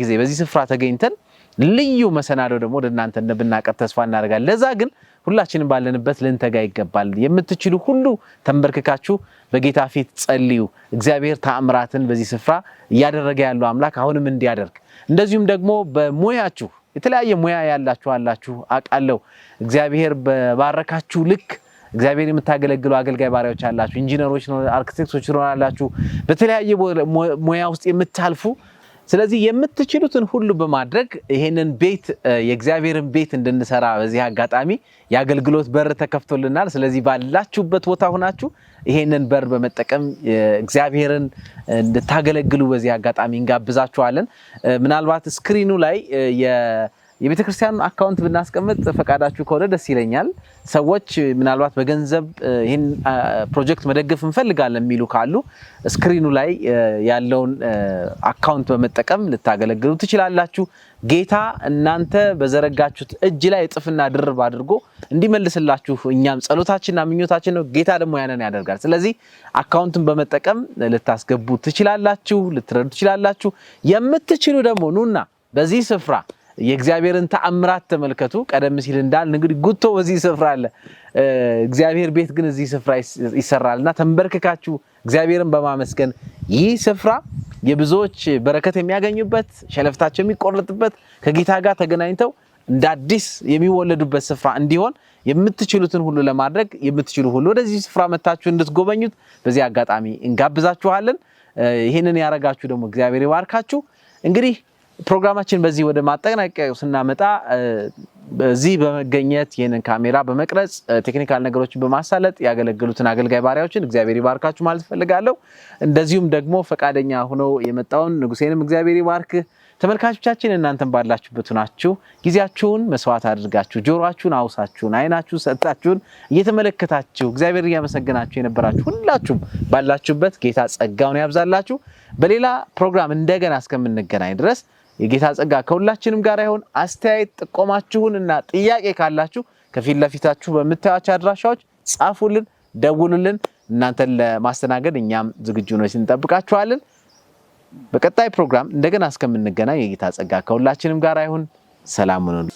ጊዜ በዚህ ስፍራ ተገኝተን ልዩ መሰናዶ ደግሞ ለእናንተ እንደምናቀርብ ተስፋ እናደርጋለን ለዛ ግን ሁላችንም ባለንበት ልንተጋ ይገባል የምትችሉ ሁሉ ተንበርክካችሁ በጌታ ፊት ጸልዩ እግዚአብሔር ተአምራትን በዚህ ስፍራ ያደረገ ያለው አምላክ አሁንም እንዲያደርግ እንደዚሁም ደግሞ በሙያችሁ የተለያየ ሙያ ያላችሁ አላችሁ አቃለው እግዚአብሔር በባረካችሁ ልክ እግዚአብሔር የምታገለግሉ አገልጋይ ባሪያዎች አላችሁ ኢንጂነሮች ነው አርኪቴክቶች ነው አላችሁ በተለያየ ሙያ ውስጥ የምታልፉ ስለዚህ የምትችሉትን ሁሉ በማድረግ ይሄንን ቤት የእግዚአብሔርን ቤት እንድንሰራ በዚህ አጋጣሚ ያገልግሎት በር ተከፍቶልናል ስለዚህ ባላችሁበት ቦታ ሆናችሁ ይሄንን በር በመጠቀም እግዚአብሔርን እንድታገለግሉ በዚህ አጋጣሚ እንጋብዛችኋለን ምናልባት ስክሪኑ ላይ የቤተክርስቲያን አካውንት ብናስቀምጥ ፈቃዳችሁ ከሆነ ደስ ይለኛል ሰዎች ምናልባት በገንዘብ ይሄን ፕሮጀክት መደገፍ እንፈልጋለን የሚሉ ካሉ ስክሪኑ ላይ ያለውን አካውንት በመጠቀም ልታገለግሉ ትችላላችሁ ጌታ እናንተ በዘረጋችሁት እጅ ላይ እጥፍና ድርብ አድርጎ እንዲመልስላችሁ እኛም ጸሎታችንና ምኞታችን ነው ጌታ ደግሞ ያንን ያደርጋል ስለዚህ አካውንቱን በመጠቀም ልታስገቡ ትችላላችሁ ልትረዱ ትችላላችሁ የምትችሉ ደግሞ ኑና በዚህ ስፍራ የእግዚአብሔርን ተአምራት ተመልከቱ ቀደም ሲል እንዳል እንግዲህ ጉቶ በዚህ ስፍራ አለ እግዚአብሔር ቤት ግን እዚህ ስፍራ ይሰራልና ተንበርክካችሁ እግዚአብሔርን በማመስገን ይህ ስፍራ የብዙዎች በረከት የሚያገኙበት ሸለፍታቸው የሚቆርጥበት ከጌታ ጋር ተገናኝተው እንደ አዲስ የሚወለዱበት ስፍራ እንዲሆን የምትችሉትን ሁሉ ለማድረግ የምትችሉ ሁሉ ወደዚህ ስፍራ መታችሁ እንድትጎበኙት በዚህ አጋጣሚ እንጋብዛችኋለን ይሄንን ያረጋችሁ ደግሞ እግዚአብሔር ይባርካችሁ እንግዲህ ፕሮግራማችን በዚህ ወደ ማጠናቀቂያው ስናመጣ በዚህ በመገኘት ይሄንን ካሜራ በመቅረጽ ቴክኒካል ነገሮችን በማሳለጥ ያገለግሉትን አገልጋይ ባሪያዎችን እግዚአብሔር ይባርካችሁ ማለት ፈልጋለሁ እንደዚሁም ደግሞ ፈቃደኛ ሆኖ የመጣውን ንጉሴንም እግዚአብሔር ይባርክ ተመልካቾቻችን እናንተም ባላችሁበት ሆናችሁ ጊዜያችሁን መስዋዕት አድርጋችሁ ጆሮአችሁን አውሳችሁን አይናችሁን ሰጣችሁን እየተመለከታችሁ እግዚአብሔር ያመሰግናችሁ የነበራችሁ ሁላችሁም ባላችሁበት ጌታ ጸጋውን ያብዛላችሁ በሌላ ፕሮግራም እንደገና እስከምንገናኝ ድረስ የጌታ ጸጋ ከሁላችንም ጋር ይሁን አስተያየት ጥቆማችሁንና ጥያቄ ካላችሁ ከፊት ለፊታችሁ በመታያቸው አድራሻዎች ጻፉልን ደውሉልን እናንተን ለማስተናገድ እኛም ዝግጁ ነን እንጠብቃችኋለን በቀጣይ ፕሮግራም እንደገና እስከምንገናኝ የጌታ ጸጋ ከሁላችንም ጋር ይሁን ሰላም ሁኑ